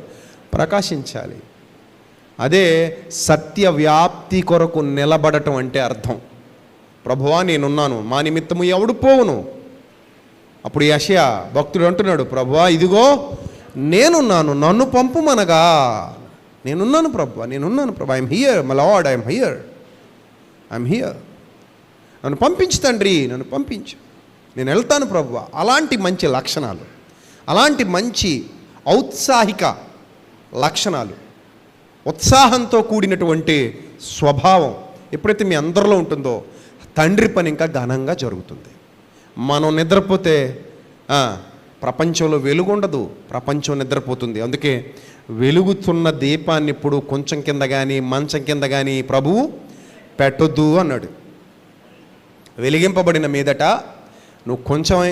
ప్రకాశించాలి. అదే సత్య వ్యాప్తి కొరకు నిలబడటం అంటే అర్థం. ప్రభువా నేనున్నాను, మా నిమిత్తము ఎవడు పోవును? అప్పుడు యెషయా భక్తుడు అంటున్నాడు, ప్రభువా ఇదిగో నేనున్నాను, నన్ను పంపుమనగా. నేనున్నాను ప్రభువా, నేనున్నాను ప్రభు. I'm here my Lord, I'm here. నన్ను పంపించు తండ్రి, నన్ను పంపించు, నేను వెళ్తాను ప్రభువా. అలాంటి మంచి లక్షణాలు, అలాంటి మంచి ఔత్సాహిక లక్షణాలు, ఉత్సాహంతో కూడినటువంటి స్వభావం ఎప్పుడైతే మీ అందరిలో ఉంటుందో తండ్రి పని ఇంకా ఘనంగా జరుగుతుంది. మనం నిద్రపోతే ప్రపంచంలో వెలుగు ఉండదు, ప్రపంచం నిద్రపోతుంది. అందుకే వెలుగుతున్న దీపాన్ని ఇప్పుడు కొంచెం కింద కానీ మంచం కింద కానీ ప్రభువు పెట్టొద్దు అన్నాడు. వెలిగింపబడిన మీదట నువ్వు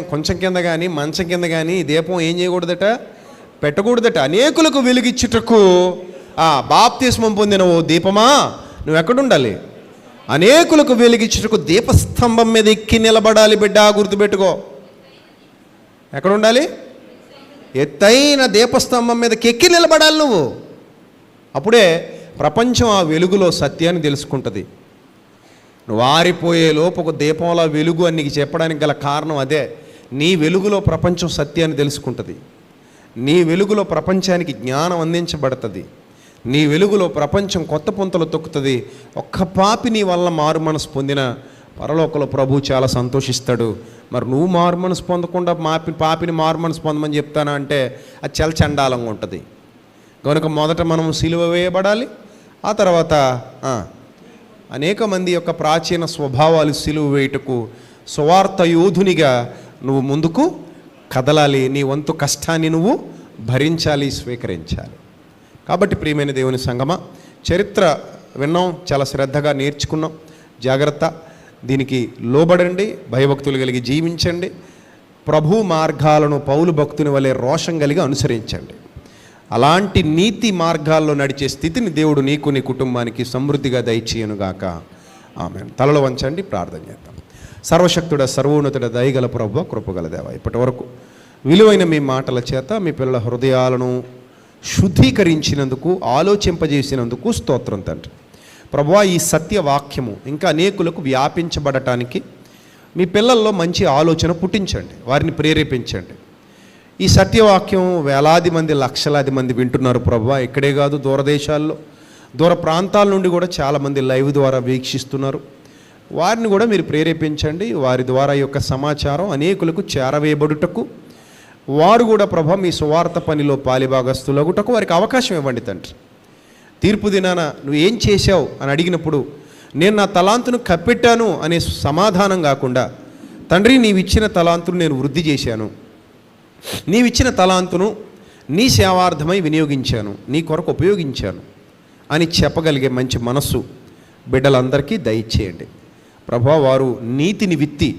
కొంచెం కింద కానీ మంచం కింద కానీ దీపం ఏం చేయకూడదట? పెట్టకూడదట. అనేకులకు వెలుగిచ్చుటకు బాప్తిస్మం పొందిన ఓ దీపమా నువ్వు ఎక్కడుండాలి? అనేకులకు వెలిగిచ్చుటకు దీపస్తంభం మీద ఎక్కి నిలబడాలి బిడ్డ, గుర్తుపెట్టుకో. ఎక్కడుండాలి? ఎత్తైన దీపస్తంభం మీదకి ఎక్కి నిలబడాలి నువ్వు. అప్పుడే ప్రపంచం ఆ వెలుగులో సత్యాన్ని తెలుసుకుంటుంది. నువ్వు ఆరిపోయే లోపు ఒక దీపంలో వెలుగు అని నీకు చెప్పడానికి గల కారణం అదే. నీ వెలుగులో ప్రపంచం సత్యాన్ని తెలుసుకుంటుంది. నీ వెలుగులో ప్రపంచానికి జ్ఞానం అందించబడుతుంది, నీ వెలుగులో ప్రపంచం కొత్త పుంతలు తొక్కుతుంది. ఒక్క పాపి నీ వల్ల మారు మనసు పొందిన పరలోకంలో ప్రభు చాలా సంతోషిస్తాడు. మరి నువ్వు మారు మనసు పొందకుండా పాపిని మారు మనసు పొందమని చెప్తానా అంటే అది చాలా చండాలంగా ఉంటుంది. కనుక మొదట మనం సిలువ వేయబడాలి. ఆ తర్వాత అనేక మంది యొక్క ప్రాచీన స్వభావాలు సిలువ వేయుటకు సువార్త యోధునిగా నువ్వు ముందుకు కదలాలి. నీ వంతు కష్టాన్ని నువ్వు భరించాలి, స్వీకరించాలి. కాబట్టి ప్రియమైన దేవుని సంగమా, చరిత్ర విన్నాం, చాలా శ్రద్ధగా నేర్చుకున్నాం. జాగ్రత్త, దీనికి లోబడండి, భయభక్తులు కలిగి జీవించండి. ప్రభు మార్గాలను పౌలు భక్తుని వలె రోషం కలిగి అనుసరించండి. అలాంటి నీతి మార్గాల్లో నడిచే స్థితిని దేవుడు నీకు నీ కుటుంబానికి సమృద్ధిగా దయచేయనుగాక. ఆమేన్. తలలో వంచండి, ప్రార్థన చేద్దాం. సర్వశక్తుడ, సర్వోన్నతుడ, దయగల ప్రభువా, కృపగల దేవా, ఇప్పటి వరకు విలువైన మీ మాటల చేత మీ పిల్లల హృదయాలను శుద్ధీకరించినందుకు, ఆలోచింపజేసినందుకు స్తోత్రం తండ్రి. ప్రభువా, ఈ సత్యవాక్యము ఇంకా అనేకులకు వ్యాపించబడటానికి మీ పిల్లల్లో మంచి ఆలోచన పుట్టించండి, వారిని ప్రేరేపించండి. ఈ సత్యవాక్యం వేలాది మంది, లక్షలాది మంది వింటున్నారు ప్రభువా. ఇక్కడే కాదు, దూరదేశాల్లో, దూర ప్రాంతాల నుండి కూడా చాలామంది లైవ్ ద్వారా వీక్షిస్తున్నారు. వారిని కూడా మీరు ప్రేరేపించండి. వారి ద్వారా ఈ యొక్క సమాచారం అనేకులకు చేరవేయబడుటకు, వారు కూడా ప్రభా మీ సువార్త పనిలో పాలిభాగస్తులగుటకు వారికి అవకాశం ఇవ్వండి తండ్రి. తీర్పు దినాన నువ్వు ఏం చేశావు అని అడిగినప్పుడు నేను నా తలాంతును కప్పెట్టాను అనే సమాధానం కాకుండా, తండ్రి నీవిచ్చిన తలాంతును నేను వృద్ధి చేశాను, నీవిచ్చిన తలాంతును నీ సేవార్థమై వినియోగించాను, నీ కొరకు ఉపయోగించాను అని చెప్పగలిగే మంచి మనస్సు బిడ్డలందరికీ దయచేయండి ప్రభా. వారు నీతిని విత్తి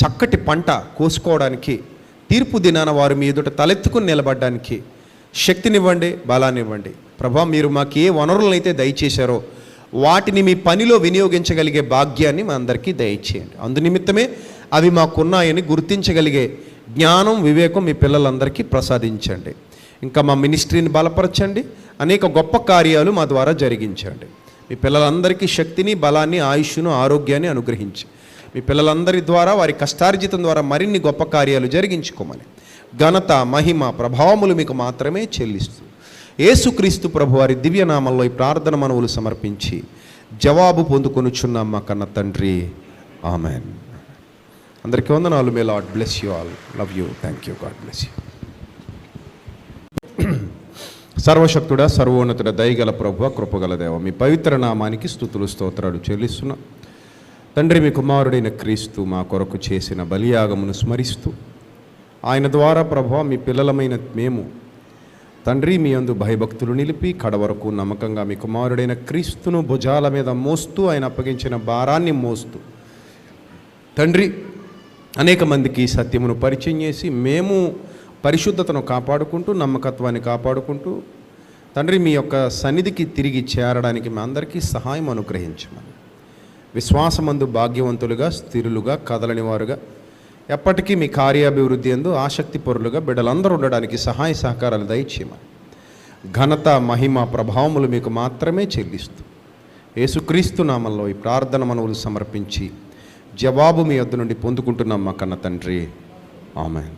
చక్కటి పంట కోసుకోవడానికి, తీర్పు దినాన వారు మీ ఎదుట తలెత్తుకుని నిలబడడానికి శక్తినివ్వండి, బలాన్నివ్వండి ప్రభా. మీరు మాకు ఏ వనరులనైతే దయచేశారో వాటిని మీ పనిలో వినియోగించగలిగే భాగ్యాన్ని మా అందరికీ దయచేయండి. అందునిమిత్తమే అవి మాకున్నాయని గుర్తించగలిగే జ్ఞానం, వివేకం మీ పిల్లలందరికీ ప్రసాదించండి. ఇంకా మా మినిస్ట్రీని బలపరచండి, అనేక గొప్ప కార్యాలు మా ద్వారా జరిగించండి. మీ పిల్లలందరికీ శక్తిని, బలాన్ని, ఆయుష్ను, ఆరోగ్యాన్ని అనుగ్రహించి మీ పిల్లలందరి ద్వారా, వారి కష్టార్జితం ద్వారా మరిన్ని గొప్ప కార్యాలు జరిగించుకోమని ఘనత, మహిమ, ప్రభావములు మీకు మాత్రమే చెల్లిస్తూ యేసుక్రీస్తు ప్రభు వారి దివ్యనామంలో ఈ ప్రార్థన మనవులు సమర్పించి జవాబు పొందుకొనుచున్నాం మా కన్న తండ్రి. ఆమెన్. అందరికీ వందనాలు. May Lord bless you all. Love you. Thank you. God bless you. సర్వశక్తుడా, సర్వోన్నతుడ, దయగల ప్రభువ, కృపగల దేవ, మీ పవిత్ర నామానికి స్తుతులు, స్తోత్రాలు చెల్లిస్తున్నాం తండ్రి. మీ కుమారుడైన క్రీస్తు మా కొరకు చేసిన బలియాగమును స్మరిస్తూ, ఆయన ద్వారా ప్రభువ మీ పిల్లలమైన మేము తండ్రి మీ యందు భయభక్తులు నిలిపి కడవరకు నమ్మకంగా మీ కుమారుడైన క్రీస్తును భుజాల మీద మోస్తూ, ఆయన అప్పగించిన భారాన్ని మోస్తూ తండ్రి అనేక మందికి సత్యమును పరిచయం చేసి మేము పరిశుద్ధతను కాపాడుకుంటూ, నమ్మకత్వాన్ని కాపాడుకుంటూ తండ్రి మీ యొక్క సన్నిధికి తిరిగి చేరడానికి మా అందరికీ సహాయం అనుగ్రహించమని, విశ్వాసమందు భాగ్యవంతులుగా, స్థిరులుగా, కదలని వారుగా, ఎప్పటికీ మీ కార్యాభివృద్ధి యందు ఆసక్తి పరులుగా బిడ్డలందరూ ఉండడానికి సహాయ సహకారాలు దయచేయమని, ఘనత, మహిమ, ప్రభావములు మీకు మాత్రమే చెల్లిస్తూ యేసుక్రీస్తు నామంలో ఈ ప్రార్థన మనవులు సమర్పించి జవాబు మీ వద్ద నుండి పొందుకుంటున్నాం మా కన్న తండ్రి. ఆమేన్.